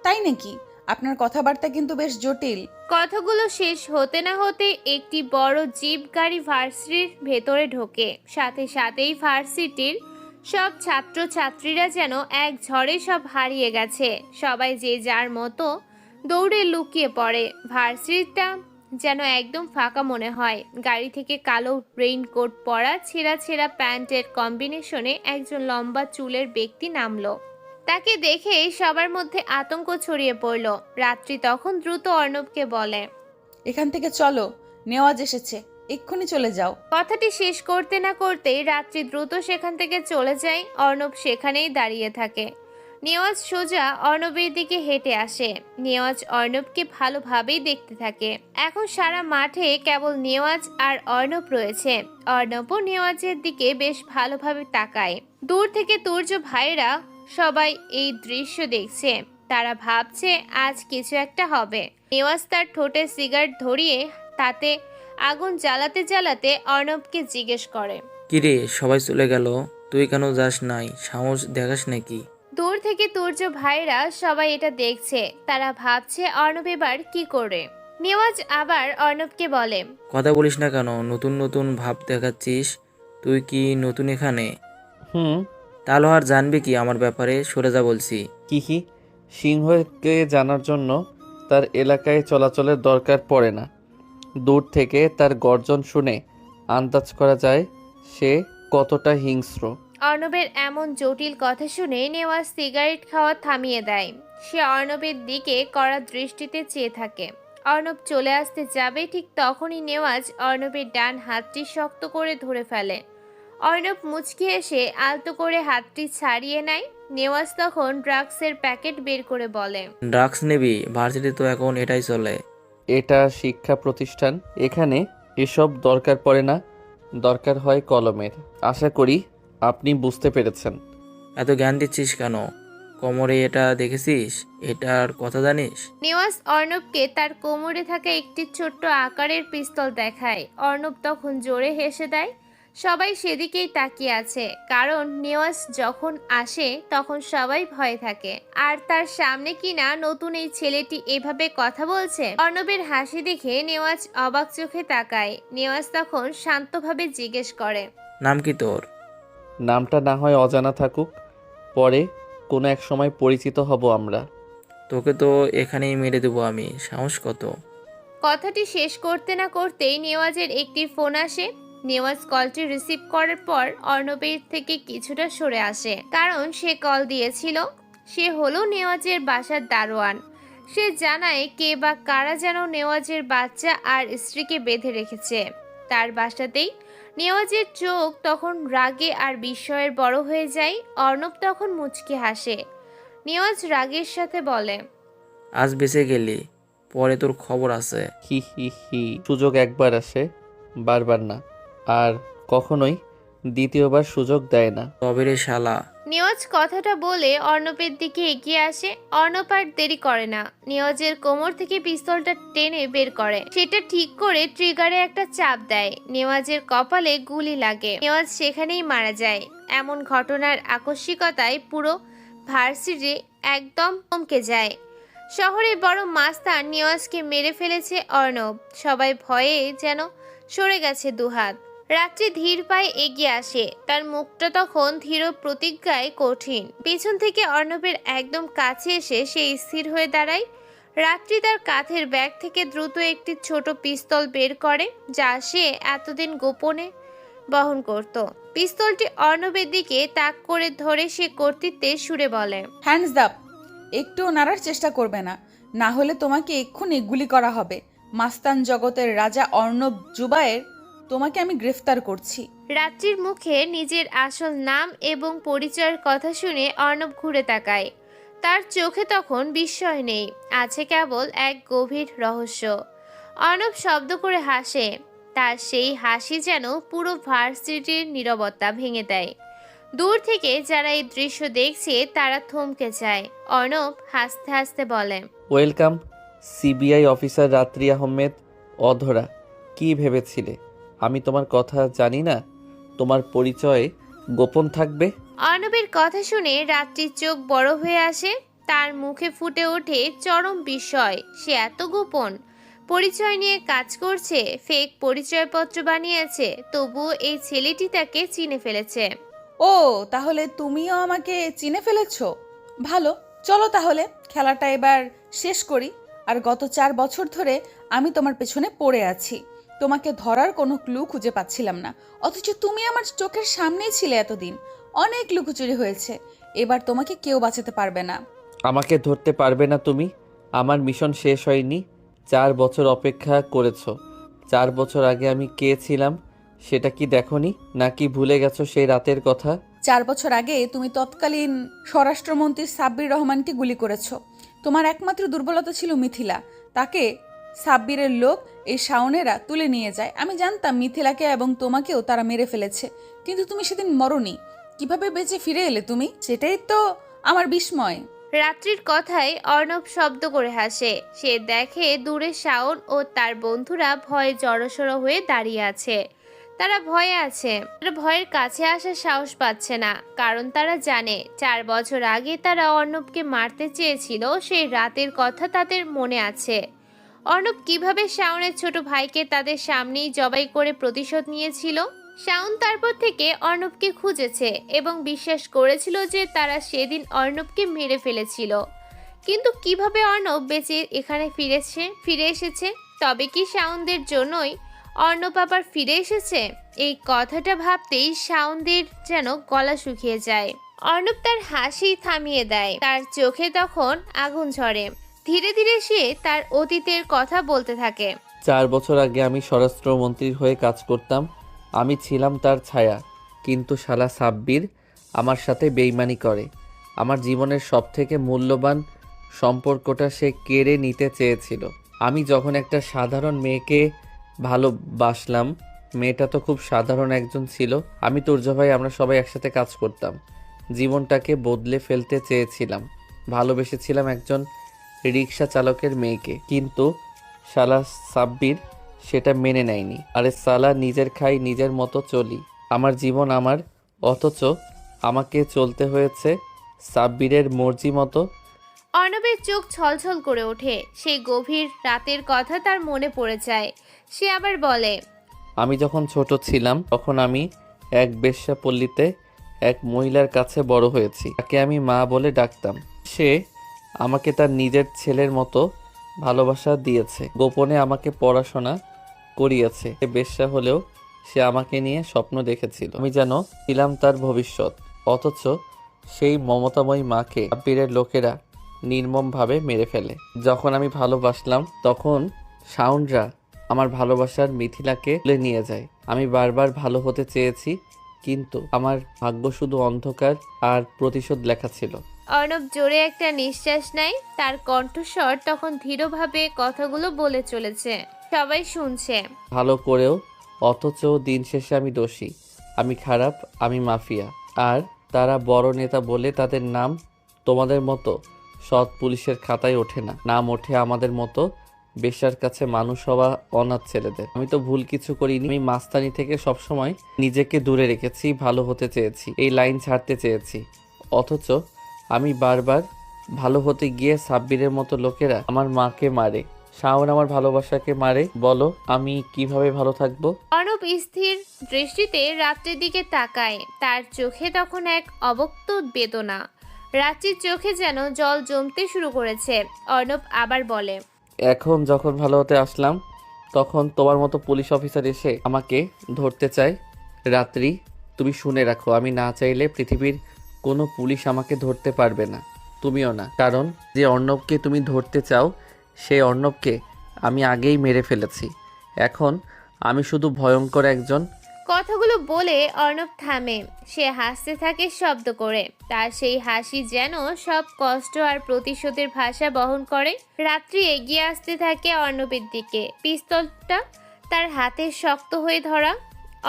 তাই নাকি? আপনার কথাবার্তা কিন্তু বেশ জটিল।
কথাগুলো শেষ হতে না হতে একটি বড় জিপ গাড়ি ভার্সিটির ভেতরে ঢোকে। সাথে সাথেই ভার্সিটির সব ছাত্র ছাত্রীরা যেন এক ঝড়ে সব হারিয়ে গেছে। সবাই যে যার মতো দৌড়ে লুকিয়ে পড়ে। ভার্সিটিটা যেন একদম ফাঁকা মনে হয়। গাড়ি থেকে কালো রেইনকোট পরা, ছেঁড়া ছেঁড়া প্যান্টের কম্বিনেশনে একজন লম্বা চুলের ব্যক্তি নামলো। তাকে দেখে সবার মধ্যে আতঙ্ক ছড়িয়ে পড়ল। রাত্রি তখন দ্রুত অর্ণবকে বলে,
এখান থেকে চলো, নেওয়াজ এসেছে, এক্ষুনি চলে যাও।
কথাটি শেষ করতে না করতেই রাত্রি দ্রুত সেখান থেকে চলে যায়। অর্ণব সেখানেই দাঁড়িয়ে থাকে। নেওয়াজ সোজা অর্ণবের দিকে হেঁটে আসে। নেওয়াজ অর্ণবকে ভালোভাবেই দেখতে থাকে। এখন সারা মাঠে কেবল নেওয়াজ আর অর্ণব রয়েছে। অর্ণবও নেওয়াজের দিকে বেশ ভালোভাবে তাকায়। দূর থেকে তুর্য ভাইরা সবাই এই দৃশ্য দেখছে। তারা ভাবছে আজ কিছু একটা হবে। নেওয়াজ তার ঠোঁটে সিগারেট ধরিয়ে তাতে আগুন জ্বালাতে জ্বালাতে অর্ণবকে জিজ্ঞেস করে,
কিরে সবাই চলে গেল, তুই কেন যাস নাই? সাহস দেখাস নাকি?
দূর থেকে তুর্য ভাইরা সবাই এটা দেখছে। তারা ভাবছে অর্ণব এবার কি করে। নেওয়াজ আবার অর্ণবকে বলে,
কথা বলিস না কেন? নতুন নতুন ভাব দেখাচ্ছিস। তুই কি নতুন এখানে? তাহলে আর জানবে কি আমার ব্যাপারে? সরে যা বলছি।
কি সিংহকে জানার জন্য তার এলাকায় চলাচলের দরকার পড়ে না। দূর থেকে তার গর্জন শুনে আন্দাজ করা যায় সে কতটা হিংস্র।
অর্ণবের এমন জটিল কথা শুনে নেওয়াজ সিগারেট খাওয়া থামিয়ে দেয়। সে অর্ণবের দিকে কড়া দৃষ্টিতে চেয়ে থাকে। অর্ণব চলে আসতে যাবে, ঠিক তখনই নেওয়াজ অর্ণবের ডান হাতটি শক্ত করে ধরে ফেলে। অর্ণব মুচকি এসে আলতো করে হাতটি ছাড়িয়ে নেয়। নেওয়াজ তখন ড্রাগসের প্যাকেট বের করে বলে,
ড্রাগস নিবি? ভার্সিটি তো এখন এটাই চলে।
এটা শিক্ষা প্রতিষ্ঠান, এখানে এসব দরকার পড়ে না, দরকার হয় কলমের। আশা করি আপনি বুঝতে পেরেছেন।
এত জ্ঞান দিচ্ছিস কেন? কোমরে এটা দেখেছিস? এটার কথা জানিস?
নেওয়াজ অর্ণবকে তার কোমরে থাকা একটি ছোট্ট আকারের পিস্তল দেখায়। অর্ণব তখন জোরে হেসে দেয়। সবাই সেদিকেই তাকিয়ে আছে, কারণ নেওয়াজ যখন আসে তখন সবাই ভয়ে থাকে। আর তার সামনে কিনা নতুন এই ছেলেটি এভাবে কথা বলছে। অর্ণবের হাসি দেখে নেওয়াজ অবাক চোখে তাকায়। নেওয়াজ তখন শান্তভাবে জিজ্ঞেস করে,
নাম কি তোর?
নামটা না হয় অজানা থাকুক, পরে কোনো এক সময় পরিচিত হব আমরা।
তোকে তো এখানেই মেরে দেবো আমি। সাহস কত?
কথাটি শেষ করতে না করতেই নেওয়াজের একটি ফোন আসে। নেওয়াজ কলটি রিসিভ করার পর অর্ণবের থেকে কিছুটা সরে আসে, কারণ সে কল দিয়েছিল। সে হলো নেওয়াজের বাসার দারোয়ান। সে জানায় কে বা কারা যেন নেওয়াজের বাচ্চা আর স্ত্রীকে বেঁধে রেখেছে তার বাসাতেই। নেওয়াজের চোখ তখন রাগে আর বিস্ময়ের বড় হয়ে যায়। অর্ণব তখন মুচকি হাসে। নেওয়াজ রাগের সাথে বলে,
আজ বেঁচে গেলি, পরে তোর খবর আছে।
হি হি হি। সুযোগ একবার আসে, বারবার না, আর কখনোই দ্বিতীয়বার সুযোগ দেয় না।
তবে রে শালা।
নেওয়াজ কথাটা বলে অর্ণবের দিকে এগিয়ে আসে। অর্ণব আর দেরি করে না, নেওয়াজের কোমর থেকে পিস্তলটা টেনে বের করে। সেটা ঠিক করে ট্রিগারে একটা চাপ দেয়। নেওয়াজের কপালে গুলি লাগে। নেওয়াজ সেখানেই মারা যায়। এমন ঘটনার আকস্মিকতায় পুরো ভার্সিটি একদম থমকে যায়। শহরে বড় মাস্তান নেওয়াজকে মেরে ফেলেছে অর্ণব। সবাই ভয়ে যেন সরে গেছে দুহাত। রাত্রি ধীর পায়ে এগিয়ে আসে। তার মুখটা তখন ধীর প্রতিজ্ঞায় কঠিন। পেছন থেকে অর্ণবের একদম কাছে এসে সে স্থির হয়ে দাঁড়ায়। রাত্রি তার কাঁধের ব্যাগ থেকে দ্রুত একটি ছোট পিস্তল বের করে, যা সে এতদিন গোপনে বহন করত। পিস্তলটি অর্ণবের দিকে তাক করে ধরে সে কর্তৃত্বের সুরে বলে,
হ্যান্ডস আপ। একটু নাড়ার চেষ্টা করবে না, না হলে তোমাকে এক্ষুনি গুলি করা হবে। মাস্তান জগতের রাজা অর্ণব জুবায়ের, তোমাকে আমি গ্রেফতার করছি।
রাত্রির মুখে নিজের আসল নাম এবং পরিচয়ের কথা শুনে অর্ণব ঘুরে তাকায়। তার চোখে তখন বিস্ময় নেই, আছে কেবল এক গভীর রহস্য। অর্ণব শব্দ করে হাসে। তার সেই হাসি যেন পুরো ভার্সিটির নীরবতা ভেঙে দেয়। দূর থেকে যারা এই দৃশ্য দেখছে তারা থমকে যায়। অর্ণব হাসতে হাসতে বলে,
ওয়েলকাম সিবিআই অফিসার রাত্রি আহমেদ। অধরা, কি ভেবেছিলে আমি তোমার কথা জানি না? তোমার পরিচয় গোপন থাকবে?
অর্ণবের কথা শুনে রাত্রির চোখ বড় হয়ে আসে। তার মুখে ফুটে ওঠে চরম বিস্ময়। সে এত গোপন পরিচয় নিয়ে কাজ করছে, ফেক পরিচয়পত্র বানিয়েছে, তবুও এই ছেলেটি তাকে চিনে ফেলেছে।
ও, তাহলে তুমিও আমাকে চিনে ফেলেছো? ভালো, চলো তাহলে খেলাটা এবার শেষ করি। আর গত 4 বছর ধরে আমি তোমার পেছনে পড়ে আছি। তোমাকে ধরার কোনো ক্লু খুঁজে পাচ্ছিলাম না, অথচ তুমি আমার চোখের সামনেই ছিলে এতদিন। অনেক লুকোচুরি হয়েছে, এবার তোমাকে কেউ বাঁচাতে পারবে না।
আমাকে ধরতে পারবে না তুমি। আমার মিশন শেষ হয়নি। 4 বছর অপেক্ষা করেছো। 4 বছর আগে আমি কে ছিলাম সেটা কি দেখোনি, নাকি ভুলে গেছো সেই রাতের কথা?
4 বছর আগে তুমি তৎকালীন স্বরাষ্ট্রমন্ত্রী সাব্বির রহমানকে গুলি করেছো। তোমার একমাত্র দুর্বলতা ছিল মিথিলা। তাকে সাব্বিরের লোক এই শাওনেরা তুলে নিয়ে যায়। আমি জানতাম মিথিলাকে এবং তোমাকেও তারা মেরে ফেলেছে, কিন্তু তুমি সেদিন মরনি। কিভাবে বেঁচে ফিরে এলে তুমি? সেটাই তো আমার বিস্ময়।
রাত্রির কথায় অর্ণব শব্দ করে হাসে। সে দেখে দূরে শাওন ও তার বন্ধুরা ভয়ে জড়সড় হয়ে দাঁড়িয়ে আছে। তারা ভয়ে আছে। তারা ভয়ের কাছে আসার সাহস পাচ্ছে না, কারণ তারা জানে 4 বছর আগে তারা অর্ণবকে মারতে চেয়েছিল। সেই রাতের কথা তাদের মনে আছে। অর্ণব কিভাবে শাওনের ছোট ভাইকে তাদের সামনেই জবাই করে প্রতিশোধ নিয়েছিল। শাওন তারপর থেকে অর্ণবকে খুঁজেছে এবং বিশ্বাস করেছিল যে তারা সেদিন অর্ণবকে মেরে ফেলেছিল। কিন্তু কিভাবে অর্ণব বেঁচে এখানে ফিরে এসেছে? তবে কি শাওনদের জন্যই অর্ণব আবার ফিরে এসেছে? এই কথাটা ভাবতেই শাওনদের যেন গলা শুকিয়ে যায়। অর্ণব তার হাসি থামিয়ে দেয়। তার চোখে তখন আগুন ঝরে। ধীরে ধীরে সে তার অতীতের কথা বলতে থাকে।
4 বছর আগে আমি স্বরাষ্ট্রমন্ত্রীর হয়ে কাজ করতাম। আমি ছিলাম তার ছায়া, কিন্তু শালা সাব্বির আমার সাথে বেইমানি করে। আমার জীবনের সবথেকে মূল্যবান সম্পর্কটা সে কেড়ে নিতে চেয়েছিল। আমি যখন একটা সাধারণ মেয়েকে ভালোবাসলাম, মেয়েটা তো খুব সাধারণ একজন ছিল। আমি তুর্য ভাই, আমরা সবাই একসাথে কাজ করতাম। জীবনটাকে বদলে ফেলতে চেয়েছিলাম। ভালোবেসেছিলাম একজন রিক্সা চালকের মেয়েকে, কিন্তু শালা সাব্বির সেটা মেনে নেয়নি। আরে সালা, নিজের খাই নিজের মতো চলি, আমার জীবন আমার, অথচ আমাকে চলতে হয়েছে সাব্বিরের মর্জি মতো।
অর্ণবের চোখ ছলছল করে ওঠে। সেই গভীর রাতের কথা তার মনে পড়ে যায়। সে আবার বলে,
আমি যখন ছোট ছিলাম তখন আমি এক বেশ্যাপল্লীতে এক মহিলার কাছে বড় হয়েছি। তাকে আমি মা বলে ডাকতাম। সে আমাকে তার নিজের ছেলের মতো ভালোবাসা দিয়েছে, গোপনে আমাকে পড়াশোনা করিয়েছে। সে বেশ্যা হলেও সে আমাকে নিয়ে স্বপ্ন দেখেছিল, আমি যেন ছিলাম তার ভবিষ্যৎ। অথচ সেই মমতাময়ী মাকে সাব্বিরের লোকেরা নির্মমভাবে মেরে ফেলে। যখন আমি ভালোবাসলাম তখন সাউন্ডরা আমার ভালোবাসার মিথিলাকে তুলে নিয়ে যায়। আমি বারবার ভালো হতে চেয়েছি, কিন্তু আমার ভাগ্য শুধু অন্ধকার আর প্রতিশোধ লেখা ছিল।
অর্ণব জোরে একটা নিঃশ্বাস নেয়। তার কণ্ঠস্বর তখন ধীরভাবে কথাগুলো বলে চলেছে। সবাই শুনছে।
ভালো করেও, অথচ দিন শেষে আমি দোষী, আমি খারাপ, আমি মাফিয়া। আর তারা বড় নেতা বলে তাদের নাম তোমাদের মতো সৎ পুলিশের খাতায় ওঠে না। নাম ওঠে আমাদের মতো বেশ্যার কাছে মানুষ হওয়া অনাথ ছেলেদের। আমি তো ভুল কিছু করিনি। আমি মাস্তানি থেকে সবসময় নিজেকে দূরে রেখেছি, ভালো হতে চেয়েছি, এই লাইন ছাড়তে চেয়েছি। অথচ আমি বারবার ভালো হতে গিয়ে সাব্বিরের মতো লোকেরা আমার মাকে মারে, শাওন আমার ভালোবাসাকে মারে। বলো আমি কিভাবে ভালো থাকবো?
অর্ণব স্থির দৃষ্টিতে রাত্রির দিকে তাকায়। তার চোখে তখন এক অব্যক্ত বেদনা। রাত্রির চোখে যেন জল জমতে শুরু করেছে। অর্ণব আবার বলে,
এখন যখন ভালো হতে আসলাম তখন তোমার মতো পুলিশ অফিসার এসে আমাকে ধরতে চায়। রাত্রি, তুমি শুনে রাখো, আমি না চাইলে পৃথিবীর কোনো পুলিশ আমাকে ধরতে পারবে না, তুমিও না। কারণ যে অর্ণবকে তুমি ধরতে চাও সেই অর্ণবকে আমি আগেই মেরে ফেলেছি। এখন আমি শুধু ভয়ঙ্কর একজন।
কথাগুলো বলে অর্ণব থামে। সে হাসতে থাকে শব্দ করে। তার সেই হাসি যেন সব কষ্ট আর প্রতিশোধের ভাষা বহন করে। রাত্রি এগিয়ে আসতে থাকে অর্ণবের দিকে, পিস্তলটা তার হাতে শক্ত হয়ে ধরা।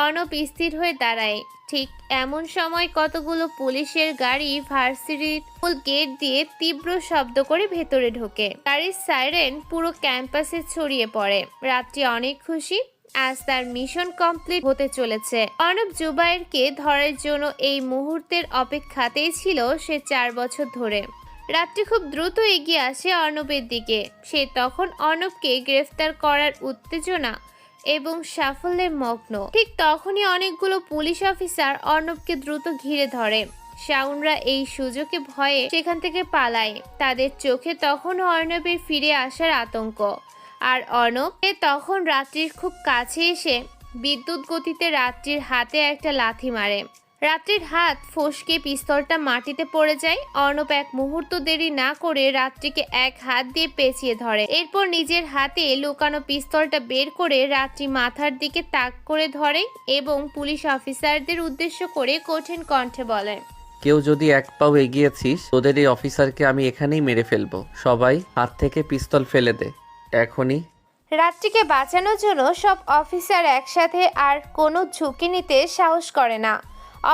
অর্ণব স্থির হয়ে দাঁড়ায়। ঠিক এমন সময় কতগুলো পুলিশের গাড়ি ভার্সিটির মূল গেট দিয়ে তীব্র শব্দ করে ভেতরে ঢোকে। গাড়ির সাইরেন পুরো ক্যাম্পাসে ছড়িয়ে পড়ে। রাত্রি অনেক খুশি, আজ তার মিশন কমপ্লিট হতে চলেছে। অর্ণব জুবাইরকে ধরার জন্য এই মুহূর্তের অপেক্ষাতেই ছিল সে 4 বছর ধরে। রাত্রি খুব দ্রুত এগিয়ে আসে অর্ণবের দিকে। সে তখন অর্ণবকে গ্রেফতার করার উত্তেজনা এবং সাফল্যের মগ্ন। ঠিক তখনই অনেকগুলো পুলিশ অফিসার অর্ণবকে দ্রুত ঘিরে ধরে। শাওনরা এই সুযোগে ভয়ে সেখান থেকে পালায়। তাদের চোখে তখনও অর্ণবের ফিরে আসার আতঙ্ক। আর অর্ণব তখন রাত্রির খুব কাছে এসে বিদ্যুৎ গতিতে রাত্রির হাতে একটা লাথি মারে। রাত্রির হাত ফসকে পিস্তলটা মাটিতে পড়ে যায়। অর্ণব এক মুহূর্ত দেরি না করে রাত্রিকে এক হাত দিয়ে পেঁচিয়ে ধরে। এরপর নিজের হাতে লুকানো পিস্তলটা বের করে রাত্রি মাথার দিকে তাক করে ধরে এবং পুলিশ অফিসারদের উদ্দেশ্য করে কঠিন কণ্ঠে বলে,
কেউ যদি এক পাও এগিয়েছিস, তোদের এই অফিসারকে আমি এখানেই মেরে ফেলবো। সবাই হাত থেকে পিস্তল ফেলে দে এখনই।
রাত্রিকে বাঁচানোর জন্য সব অফিসার একসাথে আর কোনো ঝুঁকি নিতে সাহস করে না।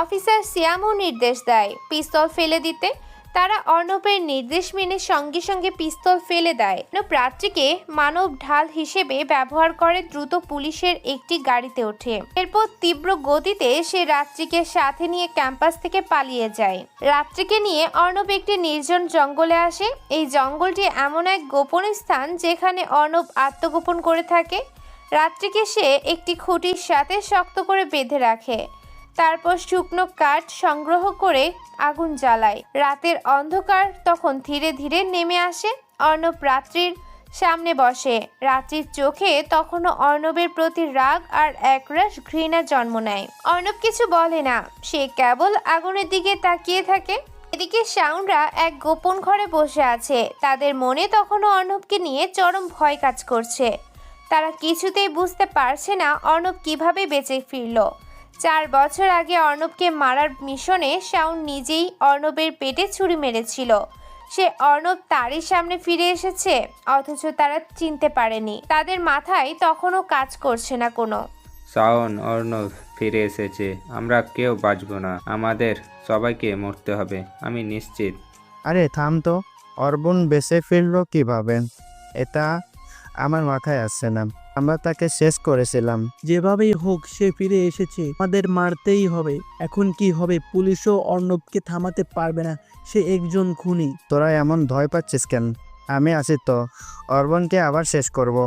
অফিসার সিয়ামও নির্দেশ দেয় পিস্তল ফেলে দিতে। তারা অর্ণবের নির্দেশ মেনে সঙ্গে সঙ্গে পিস্তল ফেলে দেয়। রাত্রিকে মানব ঢাল হিসেবে ব্যবহার করে দ্রুত পুলিশের একটি গাড়িতে ওঠে। এরপর তীব্র গতিতে সে রাত্রিকে সাথে নিয়ে ক্যাম্পাস থেকে পালিয়ে যায়। রাত্রিকে নিয়ে অর্ণব একটি নির্জন জঙ্গলে আসে। এই জঙ্গলটি এমন এক গোপন স্থান যেখানে অর্ণব আত্মগোপন করে থাকে। রাত্রিকে সে একটি খুঁটির সাথে শক্ত করে বেঁধে রাখে। তারপর শুকনো কাঠ সংগ্রহ করে আগুন জ্বালায়। রাতের অন্ধকার তখন ধীরে ধীরে নেমে আসে। অর্ণব রাত্রির সামনে বসে। রাত্রির চোখে তখনও অর্ণবের প্রতি রাগ আর একরাশ ঘৃণা জন্ম নেয়। অর্ণব কিছু বলে না, সে কেবল আগুনের দিকে তাকিয়ে থাকে। এদিকে শাওনরা এক গোপন ঘরে বসে আছে। তাদের মনে তখনও অর্ণবকে নিয়ে চরম ভয় কাজ করছে। তারা কিছুতেই বুঝতে পারছে না অর্ণব কিভাবে বেঁচে ফিরল। 4 বছর আগে অর্ণবকে মারার মিশনে শাওন নিজেই অর্ণবের পেটে ছুরি মেরেছিল। সে অর্ণব তারই সামনে ফিরে এসেছে, অথচ তারা চিনতে পারেনি। তাদের মাথায় তখনও কাজ করছে না কোনো।
শাওন, অর্ণব ফিরে এসেছে। আমরা কেউ বাঁচব না, আমাদের সবাইকে মরতে হবে, আমি নিশ্চিত।
আরে থাম তো, অর্বন বেঁচে ফিরলো কিভাবে? এটা আমার মাথায় আসছে না। আমরা তাকে শেষ করেছিলাম।
যেভাবেই হোক সে ফিরে এসেছে, আমাদের মারতেই হবে। এখন কি হবে? পুলিশও অর্ণবকে থামাতে পারবে না, সে একজন খুনি।
তোরা এমন ভয় পাচ্ছিস কেন? আমি আছি তো, অর্বনকে আবার শেষ করব।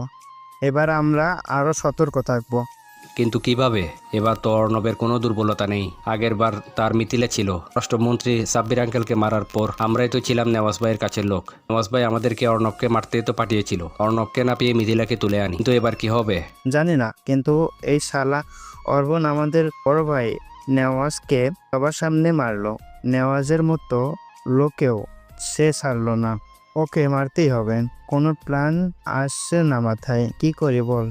এবার আমরা আরো সতর্ক থাকবো।
কিন্তু কিভাবে? এবার তো অর্ণবের কোনো দুর্বলতা নেই। আগের বার তার মিথিলে ছিল। রাষ্ট্রমন্ত্রী সাব্বির আঙ্কেলকে মারার পর আমরাই তো ছিলাম নেওয়াজ ভাইয়ের কাছের লোক। নেওয়াজ ভাই আমাদেরকে অর্ণবকে মারতে তো পাঠিয়েছিল। অর্ণবকে না পেয়ে মিথিলাকে তুলে আনি। কিন্তু এবার কি হবে
জানি না, কিন্তু এই শালা অর্বন আমাদের বড় ভাই নেওয়াজকে সবার সামনে মারলো। নেওয়াজের মতো লোকেও সে ছাড়লো না। ওকে মারতেই হবে। কোনো প্ল্যান আসছে না মাথায়, কি করি বল?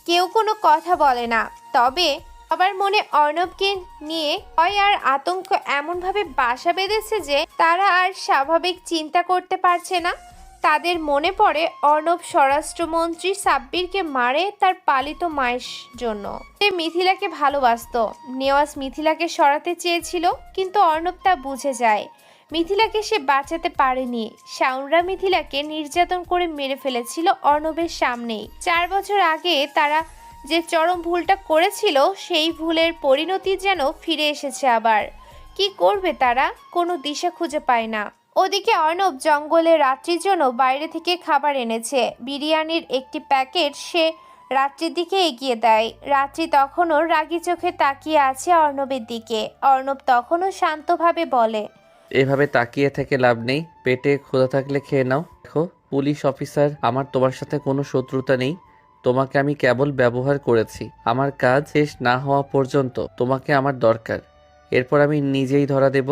কেউ কোনো কথা বলে না। তবে আবার মনে অর্ণবকে নিয়ে ভয় আর আতঙ্ক এমনভাবে বাসা বেঁধেছে যে তারা আর স্বাভাবিক চিন্তা করতে পারছে না। তাদের মনে পড়ে অর্ণব স্বরাষ্ট্রমন্ত্রী সাব্বিরকে মারে তার পালিত মায়ের জন্য। সে মিথিলাকে ভালোবাসতো। নেওয়াজ মিথিলাকে সরাতে চেয়েছিল, কিন্তু অর্ণব তা বুঝে যায়। মিথিলাকে সে বাঁচাতে পারেনি। শাওনরা মিথিলাকে নির্যাতন করে মেরে ফেলেছিল অর্ণবের সামনেই। 4 বছর আগে তারা যে চরম ভুলটা করেছিল, সেই ভুলের পরিণতি যেন ফিরে এসেছে আবার। কি করবে তারা? কোনো দিশা খুঁজে পায় না। ওদিকে অর্ণব জঙ্গলে রাত্রির জন্য বাইরে থেকে খাবার এনেছে। বিরিয়ানির একটি প্যাকেট সে রাত্রির দিকে এগিয়ে দেয়। রাত্রি তখনও রাগী চোখে তাকিয়ে আছে অর্ণবের দিকে। অর্ণব তখনও শান্তভাবে বলে,
এভাবে তাকিয়ে থেকে লাভ নেই, পেটে ক্ষুধা থাকলে খেয়ে নাও। দেখো পুলিশ অফিসার, আমার তোমার সাথে কোনো শত্রুতা নেই। তোমাকে আমি কেবল ব্যবহার করেছি। আমার কাজ শেষ না হওয়া পর্যন্ত তোমাকে আমার দরকার। এরপর আমি নিজেই ধরা দেব।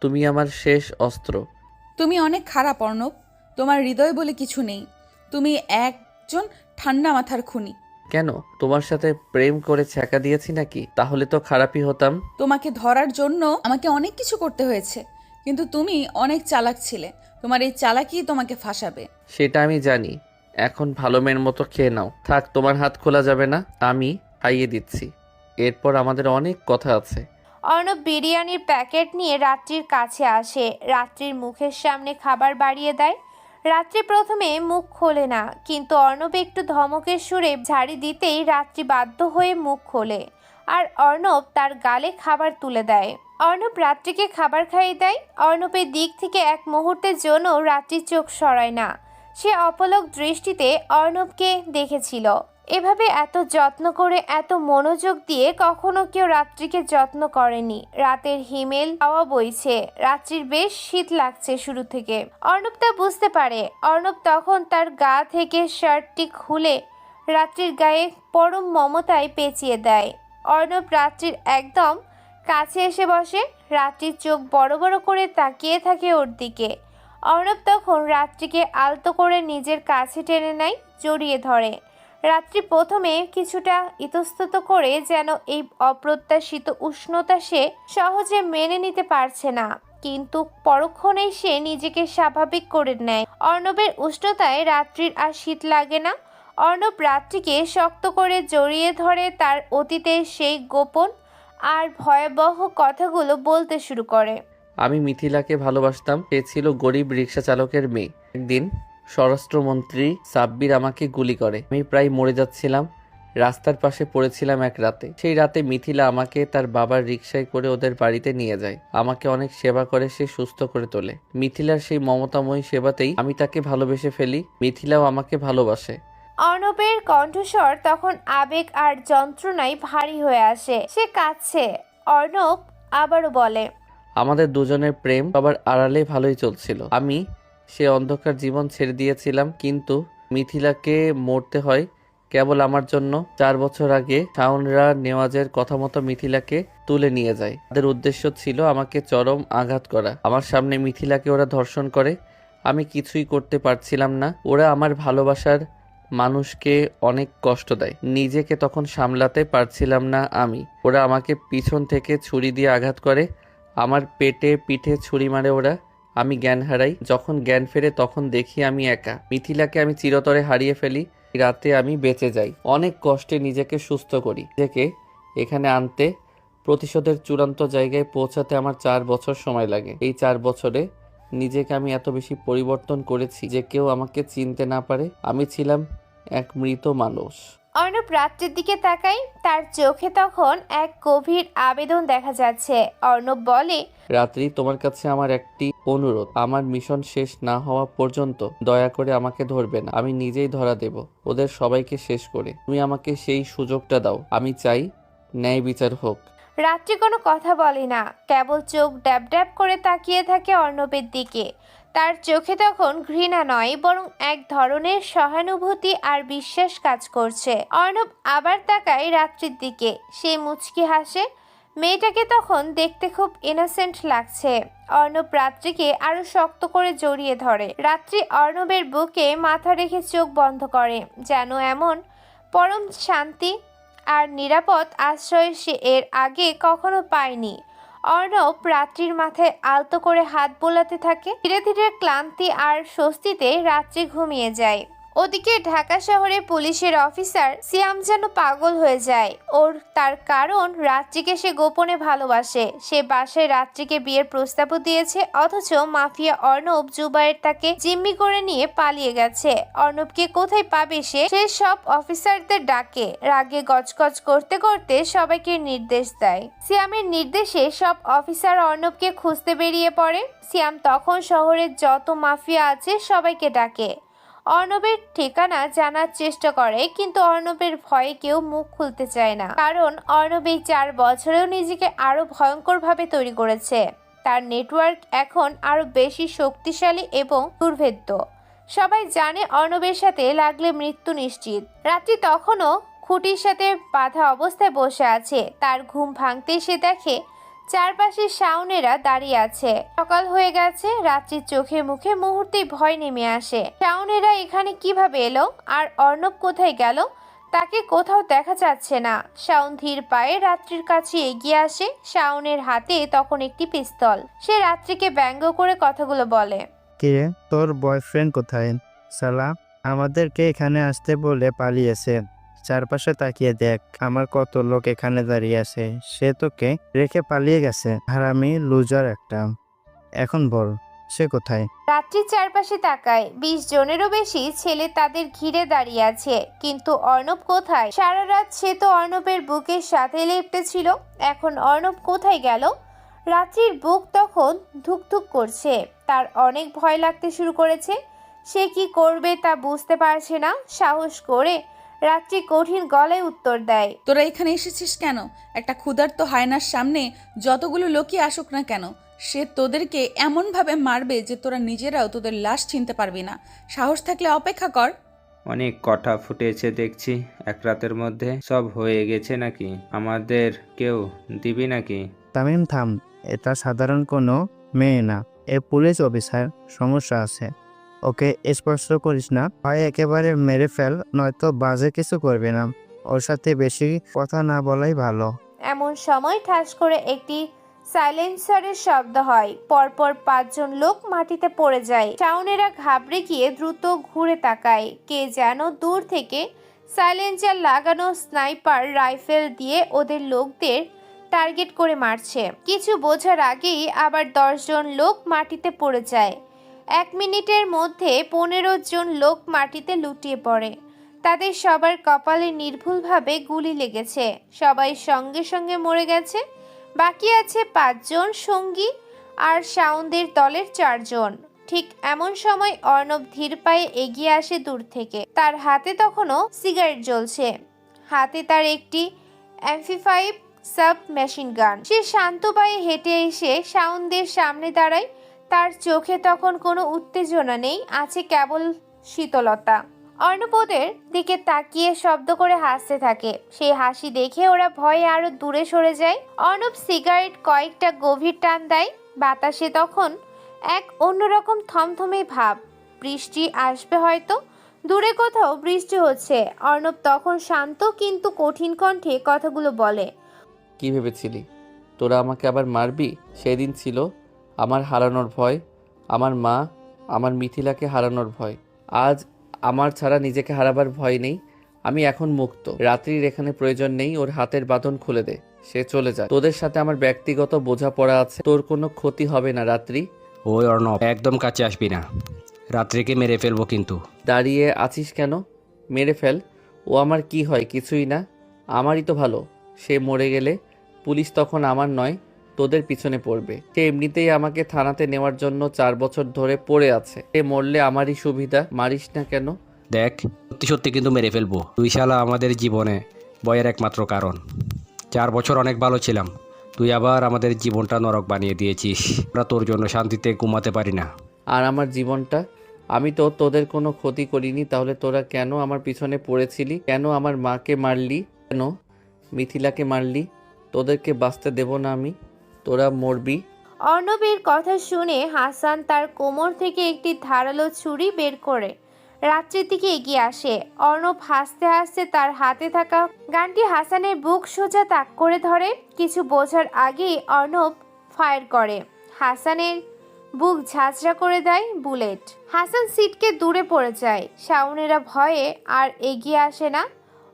তুমি আমার শেষ অস্ত্র।
তুমি অনেক খারাপ অর্ণব, তোমার হৃদয় বলে কিছু নেই। তুমি একজন ঠান্ডা মাথার খুনি।
কেন? তোমার সাথে প্রেম করে ছ্যাঁকা দিয়েছি নাকি? তাহলে তো খারাপই হতাম।
তোমাকে ধরার জন্য আমাকে অনেক কিছু করতে হয়েছে, কিন্তু তুমি অনেক চালাক ছিলে। তোমার এই চালাকি তোমাকে ফাঁসাবে।
সেটা আমি জানি। এখন ভালো মেয়ের মতো খেয়ে নাও। থাক, তোমার হাত খোলা যাবে না, আমি খাইয়ে দিচ্ছি। এরপর আমাদের অনেক কথা আছে।
অর্ণব বিরিয়ানির প্যাকেট নিয়ে রাত্রির কাছে আসে। রাত্রির মুখের সামনে খাবার বাড়িয়ে দেয়। রাত্রি প্রথমে মুখ খোলে না, কিন্তু অর্ণব একটু ধমকের সুরে ঝাড়ি দিতেই রাত্রি বাধ্য হয়ে মুখ খোলে, আর অর্ণব তার গালে খাবার তুলে দেয়। অর্ণব রাত্রিকে খাবার খাইয়ে দেয়। অর্ণবের দিক থেকে এক মুহূর্তের জন্য রাত্রির চোখ সরায় না। সে অপলক দৃষ্টিতে অর্ণবকে দেখেছিল। এভাবে এত যত্ন করে, এত মনোযোগ দিয়ে কখনো কেউ রাত্রিকে যত্ন করেনি। রাতের হিমেল হাওয়া বইছে। রাত্রির বেশ শীত লাগছে শুরু থেকে। অর্ণব তা বুঝতে পারে। অর্ণব তখন তার গা থেকে শার্টটি খুলে রাত্রির গায়ে পরম মমতায় পেঁচিয়ে দেয়। অর্ণব রাত্রির একদম কাছে এসে বসে। রাত্রির চোখ বড় বড় করে তাকিয়ে থাকে ওর দিকে। অর্ণব তখন রাত্রিকে আলতো করে নিজের কাছে টেনে নেয়, জড়িয়ে ধরে। রাত্রি প্রথমে কিছুটা ইতস্তত করে, যেন এই অপ্রত্যাশিত উষ্ণতা সে সহজে মেনে নিতে পারছে না, কিন্তু পরক্ষণেই সে নিজেকে স্বাভাবিক করে নেয়। অর্ণবের উষ্ণতায় রাত্রির আর শীত লাগে না। অর্ণব রাত্রিকে শক্ত করে জড়িয়ে ধরে, তার অতীতের সেই গোপন আর ভয়াবহ কথাগুলো বলতে শুরু করে।
আমি মিথিলাকে ভালোবাসতাম। সে ছিল গরিব রিক্সা চালকের মেয়ে। একদিন স্বরাষ্ট্রমন্ত্রী সাব্বির আমাকে গুলি করে। আমি প্রায় মরে যাচ্ছিলাম। রাস্তার পাশে পড়েছিলাম এক রাতে। সেই রাতে মিথিলা আমাকে তার বাবার রিক্সায় করে ওদের বাড়িতে নিয়ে যায়। আমাকে অনেক সেবা করে সে সুস্থ করে তোলে। মিথিলার সেই মমতাময়ী সেবাতেই আমি তাকে ভালোবেসে ফেলি। মিথিলাও আমাকে ভালোবাসে।
অর্ণবের কণ্ঠস্বর তখন আবেগ আর যন্ত্রণায় ভারী হয়ে আসে। সে কাঁদছে। অর্ণব আবারও বলে,
আমাদের দুজনের প্রেম সবার আড়ালে ভালোই চলছিল। আমি সে অন্ধকার জীবন ছেড়ে দিয়েছিলাম, কিন্তু মিথিলাকে মরতে হয় কেবল আমার জন্য। 4 বছর আগে শাওনরা নেওয়াজের কথা মতো মিথিলাকে তুলে নিয়ে যায়। তাদের উদ্দেশ্য ছিল আমাকে চরম আঘাত করা। আমার সামনে মিথিলাকে ওরা ধর্ষণ করে। আমি কিছুই করতে পারছিলাম না। ওরা আমার ভালোবাসার মানুষকে অনেক কষ্ট দেয়। নিজেকে তখন সামলাতে পারছিলাম না আমি। ওরা আমাকে পিছন থেকে ছুরি দিয়ে আঘাত করে। আমার পেটে পিঠে ছুরি মারে ওরা। আমি জ্ঞান হারাই। যখন জ্ঞান ফেরে তখন দেখি আমি একা। মিথিলাকে আমি চিরতরে হারিয়ে ফেলি। রাতে আমি বেঁচে যাই। অনেক কষ্টে নিজেকে সুস্থ করি। নিজেকে এখানে আনতে, প্রতিশোধের চূড়ান্ত জায়গায় পৌঁছাতে আমার 4 বছর সময় লাগে। এই 4 বছরে নিজেকে আমি এত বেশি পরিবর্তন করেছি যে কেউ আমাকে চিনতে না পারে। আমি ছিলাম এক মৃত মানুষ।
অর্ণব রাত্রির দিকে তাকায়, তার চোখে তখন এক গভীর আবেদন দেখা যাচ্ছে। অর্ণব বলে,
রাত্রি, তোমার কাছে আমার একটি অনুরোধ। আমার মিশন শেষ না হওয়া পর্যন্ত দয়া করে আমাকে ধরবে না। আমি নিজেই ধরা দেব ওদের সবাইকে শেষ করে। তুমি আমাকে সেই সুযোগটা দাও। আমি চাই ন্যায় বিচার হোক।
রাত্রি কোনো কথা বলে না, কেবল চোখ ড্যাব ড্যাব করে তাকিয়ে থাকে অর্ণবের দিকে। তার চোখে তখন ঘৃণা নয়, বরং এক ধরনের সহানুভূতি আর বিশ্বাস কাজ করছে। অর্ণব আবার তাকায় রাত্রির দিকে। সে মুচকি হাসে। মেয়েটাকে তখন দেখতে খুব ইনোসেন্ট লাগছে। অর্ণব রাত্রিকে আরো শক্ত করে জড়িয়ে ধরে। রাত্রি অর্ণবের বুকে মাথা রেখে চোখ বন্ধ করে, যেন এমন পরম শান্তি আর নিরাপদ আশ্রয় সে এর আগে কখনো পায়নি। অর্ণব রাত্রির মাথায় আলতো করে হাত বোলাতে থাকে। ধীরে ধীরে ক্লান্তি আর স্বস্তিতে রাত্রি ঘুমিয়ে যায়। ওদিকে ঢাকা শহরে পুলিশের অফিসার সিয়াম যেন পাগল হয়ে যায়। তার কারণ রাত্রিকে সে গোপনে ভালোবাসে। সে বাসায় রাত্রিকে বিয়ের প্রস্তাবও দিয়েছে, অথচ মাফিয়া অর্ণব জুবাইর তাকে জিম্মি করে নিয়ে পালিয়ে গেছে। অর্ণবকে কোথায় পাবে সে সব অফিসারদের ডাকে। রাগে গজগজ করতে করতে সবাইকে নির্দেশ দেয়। সিয়ামের নির্দেশে সব অফিসার অর্ণবকে খুঁজতে বেরিয়ে পড়ে। সিয়াম তখন শহরের যত মাফিয়া আছে সবাইকে ডাকে। অর্ণবের ঠিকানা জানার চেষ্টা করে, কিন্তু অর্ণবের ভয়ে কেউ মুখ খুলতে চায় না। কারণ অর্ণব এই 4 বছরেও নিজেকে আরো ভয়ঙ্করভাবে তৈরি করেছে। তার নেটওয়ার্ক এখন আরো বেশি শক্তিশালী এবং দুর্ভেদ্য। সবাই জানে অর্ণবের সাথে লাগলে মৃত্যু নিশ্চিত। রাত্রি তখনও খুঁটির সাথে বাঁধা অবস্থায় বসে আছে। তার ঘুম ভাঙতেই সে দেখে চারপাশে শাওনেরা দাঁড়িয়ে আছে। সকাল হয়ে গেছে। রাত্রির চোখে মুখে মুহূর্তেই ভয় নেমে আসে। শাওনেরা এখানে কিভাবে এলো, আর অর্ণব কোথায় গেল? তাকে কোথাও দেখা যাচ্ছে না। শাওন ধীর পায়ে রাত্রির কাছে এগিয়ে আসে। শাওনের হাতে তখন একটি পিস্তল। সে রাত্রিকে ব্যঙ্গ করে কথাগুলো বলে।
কিরে, তোর বয়ফ্রেন্ড কোথায়? সালা, আমাদেরকে এখানে আসতে বলে পালিয়েছে। চারপাশে তাকিয়ে দেখ, আমার কত লোক এখানে দাঁড়িয়ে আছে। সে তোকে রেখে পালিয়ে গেছে। হারামি লুজার একটা। এখন বল, সে কোথায়?
রাত্রির চারপাশে তাকায়। 20 জনেরও বেশি ছেলে তাদের ঘিরে দাঁড়িয়ে আছে, কিন্তু অর্ণব কোথায়? সারা রাত সে তো অর্ণবের বুকের সাথে লেপ্টে ছিল। এখন অর্ণব কোথায় গেল? রাত্রির বুক তখন ধুকধুক করছে। তার অনেক ভয় লাগতে শুরু করেছে। সে কি করবে তা বুঝতে পারছে না। সাহস করে রাত্রি কঠিন গলায় উত্তর দেয়,
তোরা এখানে এসেছিস কেন? একটা ক্ষুধার্ত হায়নার সামনে যতগুলো লোকই আসুক না কেন, সে তোদেরকে এমনভাবে মারবে যে তোরা নিজেরাও তোদের লাশ চিনতে পারবি না। সাহস থাকলে অপেক্ষা কর।
অনেক কথা ফুটেছে দেখছি। এক রাতের মধ্যে সব হয়ে গেছে নাকি? আমাদের কেউ দিবি নাকি?
তামিম থাম, এটা সাধারণ কোনো মেয়ে না। এ পুলিশ অফিসার। সমস্যা আছে। ওকে স্পর্শ করিস না, হয় একেবারে মেরে ফেল, নয়তো বাজে কিছু করবে না। ওর সাথে বেশি কথা না বলাই ভালো।
এমন সময় ঠাস করে একটি সাইলেন্সারের শব্দ হয়। পরপর 5 জন লোক মাটিতে পড়ে যায়। শাওনেরা ঘাবড়ে গিয়ে দ্রুত ঘুরে তাকায়। কে যেন দূর থেকে সাইলেন্সার লাগানো স্নাইপার রাইফেল দিয়ে ওদের লোকদের টার্গেট করে মারছে। কিছু বোঝার আগেই আবার 10 জন লোক মাটিতে পড়ে যায়। 1 মিনিটের মধ্যে 15 জন লোক মাটিতে লুটিয়ে পড়ে। তাদের সবার কপালে নির্ভুলভাবে গুলি লেগেছে। সবাই সঙ্গে সঙ্গে মরে গেছে। বাকি আছে 5 জন সঙ্গী আর শাওনদের দলের 4 জন। ঠিক এমন সময় অর্ণব ধীর পায়ে এগিয়ে আসে দূর থেকে। তার হাতে তখনও সিগারেট জ্বলছে। হাতে তার একটি MP5 সাব মেশিন গান। সে শান্ত পায়ে হেঁটে এসে শাওনদের সামনে দাঁড়ায়। তার চোখে তখন কোনো উত্তেজনা নেই, আছে কেবল শীতলতা। অর্ণব ওদের দিকে তাকিয়ে শব্দ করে হাসতে থাকে। সেই হাসি দেখে ওরা ভয়ে আরো দূরে সরে যায়। অর্ণব সিগারেট কয়েকটা গভীর টান দেয়। বাতাসে তখন এক অন্যরকম থমথমে ভাব। বৃষ্টি আসবে হয়তো। দূরে কোথাও বৃষ্টি হচ্ছে। অর্ণব তখন শান্ত কিন্তু কঠিন কণ্ঠে কথাগুলো বলে।
কি ভেবেছিলি তোরা আমাকে আবার মারবি? সেদিন ছিল আমার হারানোর ভয়, আমার মা, আমার মিথিলাকে হারানোর ভয়। আজ আমার ছাড়া নিজেকে হারাবার ভয় নেই। আমি এখন মুক্ত। রাত্রির এখানে প্রয়োজন নেই। ওর হাতের বাঁধন খুলে দে, সে চলে যায়। তোদের সাথে আমার ব্যক্তিগত বোঝাপড়া আছে, তোর কোনো ক্ষতি হবে না রাত্রি।
ওই অর্ণব, একদম কাছে আসবি না, রাত্রিকে মেরে ফেলবো কিন্তু।
দাঁড়িয়ে আছিস কেন? মেরে ফেল। ও আমার কি হয়? কিছুই না, আমারই তো ভালো। সে মরে গেলে পুলিশ তখন আমার নয়, তোদের পিছনে পড়বে। সে এমনিতেই আমাকে থানাতে নেওয়ার জন্য 4 বছর ধরে পড়ে আছে। সে মরলে আমারই সুবিধা। মারিস না কেন?
দেখ, সত্যি সত্যি কিন্তু মেরে ফেলবো। তুই শালা আমাদের জীবনে ভয়ের একমাত্র কারণ। 4 বছর অনেক ভালো ছিলাম, তুই আবার আমাদের জীবনটা নরক বানিয়ে দিয়েছিস। আমরা তোর জন্য শান্তিতে ঘুমাতে পারি না।
আর আমার জীবনটা? আমি তো তোদের কোনো ক্ষতি করিনি, তাহলে তোরা কেন আমার পিছনে পড়েছিলি? কেন আমার মাকে মারলি? কেন মিথিলাকে মারলি? তোদেরকে বাঁচতে দেব না আমি, তোরা মরবি।
অর্ণবের কথা শুনে হাসান তার কোমর থেকে একটি ধারালো ছুরি বের করে রাত্রির দিকে এগিয়ে আসে। অর্ণব হাসতে হাসতে তার হাতে থাকা গানটি হাসানের বুক সোজা তাক করে ধরে। কিছু বোঝার আগেই অর্ণব ফায়ার করে। হাসানের বুক ঝাঁঝরা করে দেয় বুলেট। হাসান সিটকে দূরে পড়ে যায়। শাওনেরা ভয়ে আর এগিয়ে আসে না।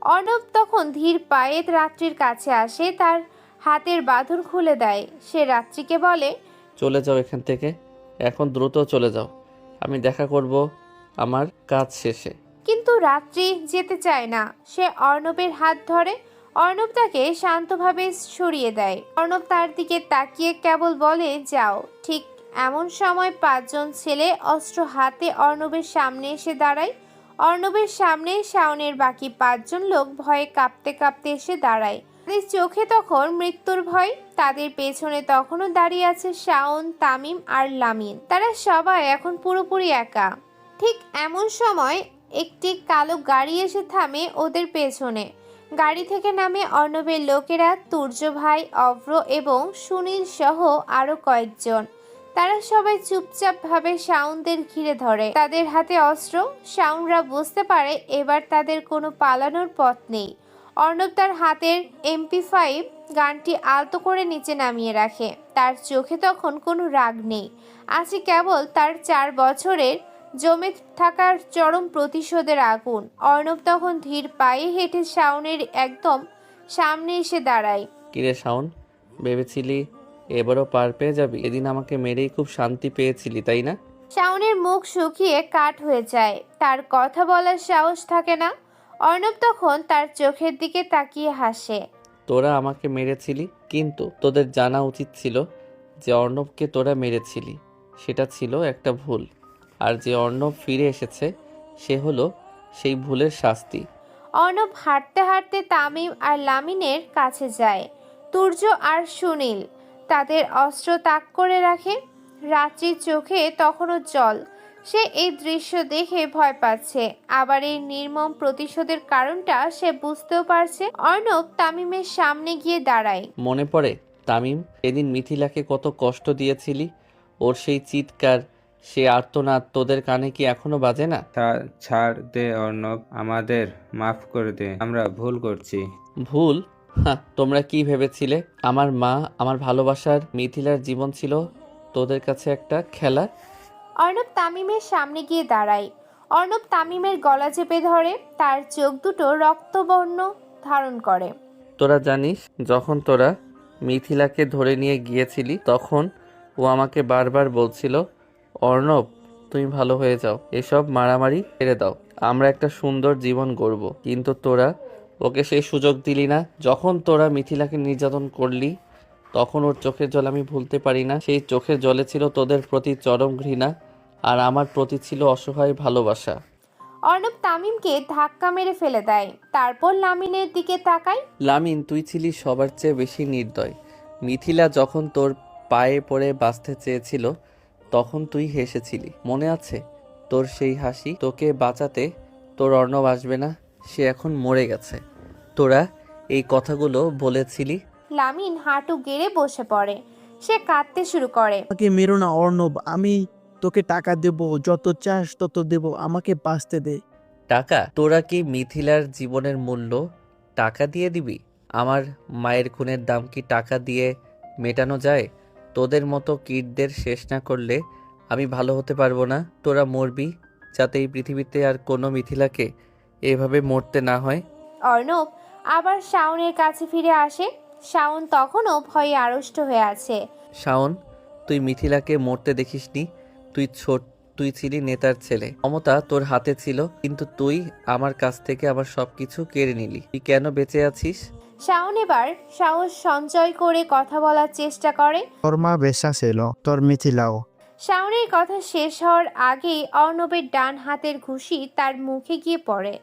অর্ণব তখন ধীর পায়ে রাত্রির কাছে আসে, তার হাতের বাঁধন খুলে দেয়। সে রাত্রিকে বলে,
চলে যাও এখান থেকে, এখন দ্রুত চলে যাও। আমি দেখা করব আমার কাজ শেষে।
কিন্তু রাত্রি যেতে চায় না। সে অর্ণবের হাত ধরে। অর্ণব তাকে শান্তভাবে সরিয়ে দেয়। অর্ণব তার দিকে তাকিয়ে কেবল বলে, যাও। ঠিক এমন সময় 5 জন ছেলে অস্ত্র হাতে অর্ণবের সামনে এসে দাঁড়ায়। অর্ণবের সামনে শাওনের বাকি 5 জন লোক ভয়ে কাঁপতে কাঁপতে এসে দাঁড়ায়। তাদের চোখে তখন মৃত্যুর ভয়। তাদের পেছনে তখনও দাঁড়িয়ে আছে শাওন, তামিম আর লামিন। তারা সবাই এখন পুরোপুরি একা। ঠিক এমন সময় একটি কালো গাড়ি এসে থামে ওদের পেছনে। গাড়ি থেকে নামে অর্ণবের লোকেরা, তুর্য ভাই, অভ্র এবং সুনীল সহ আরো কয়েকজন। তারা সবাই চুপচাপ ভাবে শাওনদের ঘিরে ধরে, তাদের হাতে অস্ত্র। শাওনরা বুঝতে পারে এবার তাদের কোনো পালানোর পথ নেই। অর্ণব তার হাতের MP5 গানটি আলতো করে নিচে নামিয়ে রাখে। তার চোখে তখন কোনো রাগ নেই, আছে কেবল তার 4 বছরের জমে থাকার চরম প্রতিশোধের আগুন। অর্ণব তখন ধীর পায়ে হেঁটে শাওনের একদম সামনে এসে দাঁড়ায়।
কিরে শাওন, ভেবেছিলি এবারও পার পেয়ে যাবি? এদিন আমাকে মেরেই খুব শান্তি পেয়েছিলি, তাই না?
শাওনের মুখ শুকিয়ে কাঠ হয়ে যায়, তার কথা বলার সাহস থাকে না। অর্ণব তখন তার চোখের দিকে তাকিয়ে হাসে।
তোরা আমাকে মেরেছিলি, কিন্তু তোদের জানা উচিত ছিল যে অর্ণবকে তোরা মেরেছিলি। সেটা ছিল একটা ভুল। আর যে অর্ণব ফিরে এসেছে, সে হলো সেই ভুলের শাস্তি।
অর্ণব হাঁটতে হাঁটতে তামিম আর লামিনের কাছে যায়। তুর্য আর সুনীল তাদের অস্ত্র তাক করে রাখে। রাত্রির চোখে তখনও জল। সে এই দৃশ্য দেখে ভয় পাচ্ছে, আবার এই নির্মম প্রতিশোধের কারণটা সে বুঝতেও পারছে। অর্ণব তামিমের সামনে গিয়ে দাঁড়ায়।
মনে পড়ে তামিম, সেদিন মিথিলাকে কত কষ্ট দিয়েছিলি? ওর সেই চিৎকার, সে আর্তনাদ তোদের কানে কি এখনো বাজে না?
ছাড় দে অর্ণব, আমাদের মাফ করে দে, আমরা ভুল করছি।
ভুল? হ্যাঁ, তোমরা কি ভেবেছিলে আমার মা, আমার ভালোবাসার মিথিলার জীবন ছিল তোদের কাছে একটা খেলা?
অর্ণব তামিমের সামনে গিয়ে দাঁড়ায়। অর্ণব তামিমের গলা চেপে ধরে, তার চোখ দুটো রক্তবর্ণ ধারণ করে।
তোরা জানিস, যখন তোরা মিথিলাকে ধরে নিয়ে গিয়েছিলি, তখন ও আমাকে বারবার বলছিল, অর্ণব তুমি ভালো হয়ে যাও, এসব মারামারি ছেড়ে দাও, আমরা একটা সুন্দর জীবন গড়ব। কিন্তু তোরা ওকে সেই সুযোগ দিলি না। যখন তোরা মিথিলাকে নির্যাতন করলি, তখন ওর চোখের জল আমি ভুলতে পারি না। সেই চোখের জলে ছিল তোদের প্রতি চরম ঘৃণা, আর আমার প্রতি ছিল অসহায় ভালোবাসা।
অর্ণব তামিমকে ধাক্কা মেরে ফেলে দেয়, তারপর লামিনের দিকে তাকায়।
লামিন, তুই ছিলি সবার চেয়ে বেশি নির্দয়। মিথিলা যখন তোর পায়ে পড়ে বাঁচতে চেয়েছিল, তখন তুই হেসেছিলি, মনে আছে? তোর সেই হাসি। তোকে বাঁচাতে তোর অর্ণব আসবে না, সে এখন মরে গেছে। তোরা এই কথাগুলো বলেছিলি।
লামিন হাঁটু গেড়ে বসে পড়ে, সে কাঁদতে শুরু করে।
আমাকে মেরো না অর্ণব, আমি তোকে টাকা দেব, যত চাস তত দেব, আমাকে বাঁচতে দে।
টাকা? তোরা কি মিথিলার জীবনের মূল্য টাকা দিয়ে দিবি? আমার মায়ের খুনের দাম কি টাকা দিয়ে মেটানো যায়? তোদের মতো কীটদের শেষ না করলে আমি ভালো হতে পারবো না। তোরা মরবি, যাতে এই পৃথিবীতে আর কোনো মিথিলাকে এভাবে মরতে না হয়।
অর্ণব আবার শাওনের কাছে ফিরে আসে। শাওন তখনও ভয়ে আড়ষ্ট হয়ে আছে।
শাওন, তুই মিথিলাকে মরতে দেখিসনি। তুই ছিলি নেতার ছেলে, ক্ষমতা তোর হাতে ছিল, কিন্তু তুই আমার কাছ থেকে আমার সবকিছু কেড়ে নিলি। তুই কেন বেঁচে আছিস?
শাওন এবার সাহস সঞ্চয় করে কথা বলার চেষ্টা করে।
তোর মা বেশা ছিল, তোর মিথিলাও।
শাওনের কথা শেষ হওয়ার আগেই অর্ণবের ডান হাতের ঘুষি তার মুখে গিয়ে পড়ে।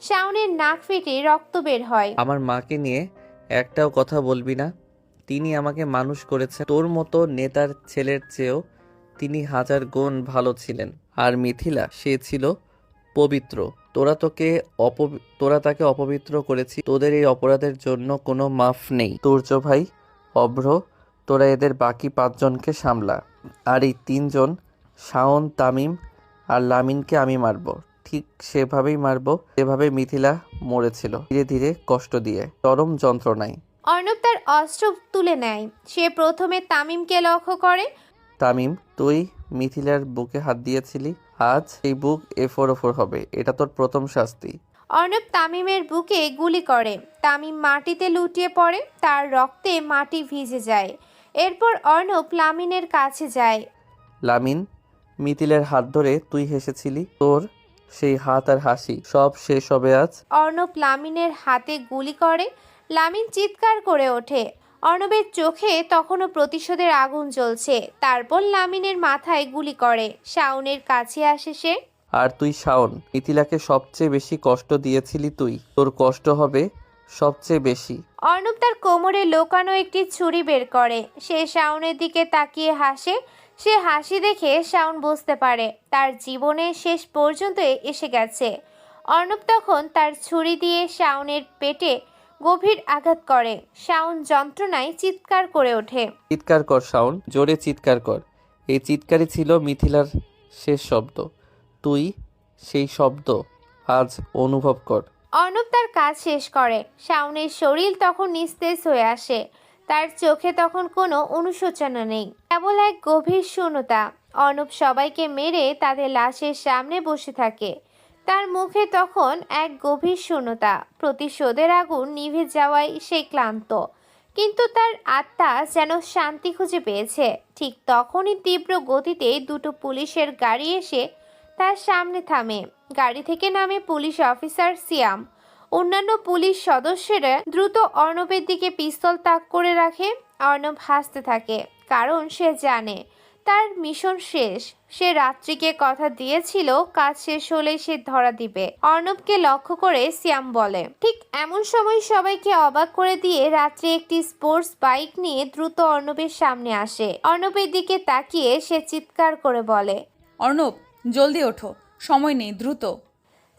শাওনের নাক ফেটে রক্ত বের হয়।
আমার মাকে নিয়ে একটাও কথা বলবি না। তিনি আমাকে মানুষ করেছেন। তোর মতো নেতার ছেলের চেয়েও তিনি হাজার গুণ ভালো ছিলেন। আর মিথিলা, সে ছিল পবিত্র। তোরা তাকে অপবিত্র করেছিস। তোদের এই অপরাধের জন্য কোনো মাফ নেই। তুর্য ভাই, অভ্র, তোরা এদের বাকি 5 জনকে সামলা। আর এই 3 জন, শাওন, তামিম আর লামিনকে আমি মারব। ঠিক সেভাবেই মারব যেভাবে মিথিলা মরেছিল, ধীরে ধীরে কষ্ট দিয়ে, চরম যন্ত্রণায়।
অর্ণব তার অস্ত্র তুলে নেয়। সে প্রথমে তামিমকে লক্ষ্য করে।
তামিম, তুই মিথিলার বুকে হাত দিয়েছিলি, আজ এই বুক A4 হবে। এটা তোর প্রথম শাস্তি।
অর্ণব তামিমের বুকে গুলি করে। তামিম মাটিতে লুটিয়ে পড়ে, তার রক্তে মাটি ভিজে যায়। এরপর অর্ণব লামিনের কাছে যায়।
লামিন, মিথিলার হাত ধরে তুই হেসেছিলি, তোর সেই হাত আর হাসি সব শেষ হবে আজ।
অর্ণব লামিনের হাতে গুলি করে। লামিন চিৎকার করে ওঠে। অর্ণবের চোখে তখনও প্রতিশোধের আগুন জ্বলছে। তারপর লামিনের মাথায় গুলি করে। শাওনের কাছে আসে সে।
আর তুই শাওন, মিথিলাকে সবচেয়ে বেশি কষ্ট দিয়েছিলি তুই। তোর কষ্ট হবে সবচেয়ে বেশি।
অর্ণব তার কোমরে লোকানো একটি ছুরি বের করে। সে শাওনের দিকে তাকিয়ে হাসে। সে হাসি দেখে শাওন বুঝতে পারে তার জীবনের শেষ পর্যন্ত এসে গেছে। অর্ণব তখন তার ছুরি দিয়ে শাওনের পেটে গভীর আঘাত করে। শাওন যন্ত্রণায় চিৎকার করে ওঠে।
চিৎকার কর শাওন, জোরে চিৎকার কর। এই চিৎকারই ছিল মিথিলার শেষ শব্দ। তুই সেই শব্দ আজ অনুভব কর।
অর্ণব তার কাজ শেষ করে। শাওনের শরীর তখন নিস্তেজ হয়ে আসে। তার চোখে তখন কোনো অনুশোচনা নেই, কেবল এক গভীর শূন্যতা। অর্ণব সবাইকে মেরে তাদের লাশের সামনে বসে থাকে। তার মুখে তখন এক গভীর শূন্যতা। প্রতিশোধের আগুন নিভে যাওয়ায় সে ক্লান্ত, কিন্তু তার আত্মা যেন শান্তি খুঁজে পেয়েছে। ঠিক তখনই তীব্র গতিতে 2টো পুলিশের গাড়ি এসে তার সামনে থামে। গাড়ি থেকে নামে পুলিশ অফিসার সিয়াম। অন্যান্য পুলিশ সদস্যরা দ্রুত অর্ণবের দিকে পিস্তল তাক করে রাখে। অর্ণব হাসতে থাকে, কারণ সে জানে তার মিশন শেষ। সে রাত্রিকে কথা দিয়েছিল কাজ শেষ হলে সে ধরা দিবে। অর্ণবকে লক্ষ্য করে সিয়াম বলে। ঠিক এমন সময় সবাইকে অবাক করে দিয়ে রাত্রি একটি স্পোর্টস বাইক নিয়ে দ্রুত অর্ণবের সামনে আসে। অর্ণবের দিকে তাকিয়ে সে চিৎকার করে বলে,
অর্ণব, জলদি ওঠো, সময় নেই, দ্রুত।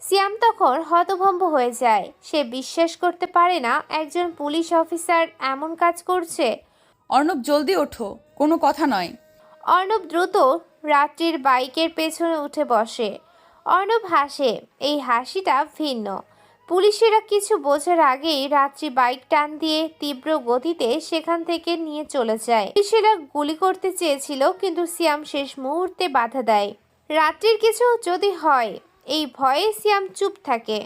সিয়াম তখন হতভম্ব হয়ে যায়। সে বিশ্বাস করতে পারে না একজন পুলিশ অফিসার এমন কাজ করছে।
অর্ণব, জলদি ওঠো, কোনো কথা নয়।
অর্ণব দ্রুত রাত্রির বাইকের পেছনে উঠে বসে। অর্ণব হাসে, এই হাসিটা ভিন্ন। পুলিশেরা কিছু বোঝার আগেই রাত্রি বাইক টান দিয়ে তীব্র গতিতে সেখান থেকে নিয়ে চলে যায়। পুলিশেরা গুলি করতে চেয়েছিল, কিন্তু সিয়াম শেষ মুহূর্তে বাধা দেয়। রাত্রির কিছু যদি হয়, এই ভয়ে সিয়াম চুপ থাকে।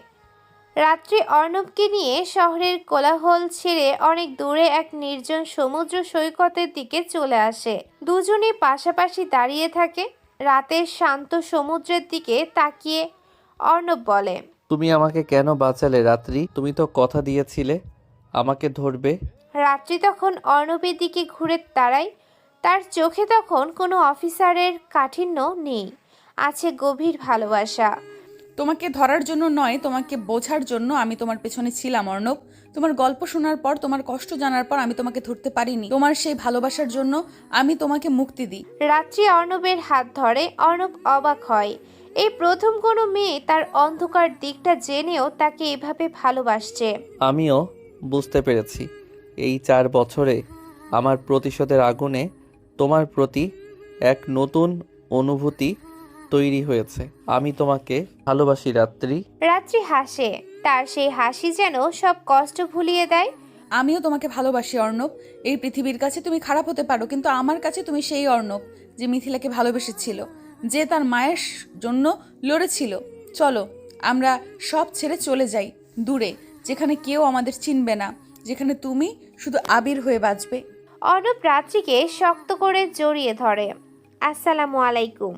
রাত্রি অর্ণবকে নিয়ে শহরের কোলাহল ছেড়ে অনেক দূরে এক নির্জন সমুদ্র সৈকতের দিকে চলে আসে। দুজনে পাশাপাশি দাঁড়িয়ে থাকে। রাতের শান্ত সমুদ্রের দিকে তাকিয়ে অর্ণব বলে,
তুমি আমাকে কেন বাঁচালে রাত্রি? তুমি তো কথা দিয়েছিলে আমাকে ধরবে।
রাত্রি তখন অর্ণবের দিকে ঘুরে দাঁড়ায়। তার চোখে তখন কোনো অফিসারের কাঠিন্য নেই, আছে গভীর ভালোবাসা।
তোমাকে ধরার জন্য নয়, তোমাকে বোঝার জন্য আমি তোমার পেছনে ছিলাম অর্ণব। তোমার গল্প শোনার পর, তোমার কষ্ট জানার পর আমি তোমাকে ধরতে পারিনি। তোমার সেই ভালোবাসার জন্য আমি তোমাকে মুক্তি দিই।
রাত্রি অর্ণবের হাত ধরে। অর্ণব অবাক হয়। এই প্রথম কোনো মেয়ে তার অন্ধকার দিকটা জেনেও তাকে এভাবে ভালোবাসছে।
আমিও বুঝতে পেরেছি এই 4 বছরে আমার প্রতিশোধের আগুনে তোমার প্রতি এক নতুন অনুভূতি তৈরি হয়েছে। আমি তোমাকে ভালোবাসি রাত্রি।
রাত্রি হাসে, তার সেই হাসি যেন সব কষ্ট ভুলিয়ে দেয়।
আমিও তোমাকে ভালোবাসি অর্ণব। এই পৃথিবীর কাছে তুমি খারাপ হতে পারো, কিন্তু আমার কাছে তুমি সেই অর্ণব যে মিথিলাকে ভালোবেসেছিল, যে তার মায়ের জন্য লড়েছিল। চলো আমরা সব ছেড়ে চলে যাই দূরে, যেখানে কেউ আমাদের চিনবে না, যেখানে তুমি শুধু আবির হয়ে বাঁচবে।
অর্ণব রাত্রিকে শক্ত করে জড়িয়ে ধরে। আসসালামু আলাইকুম।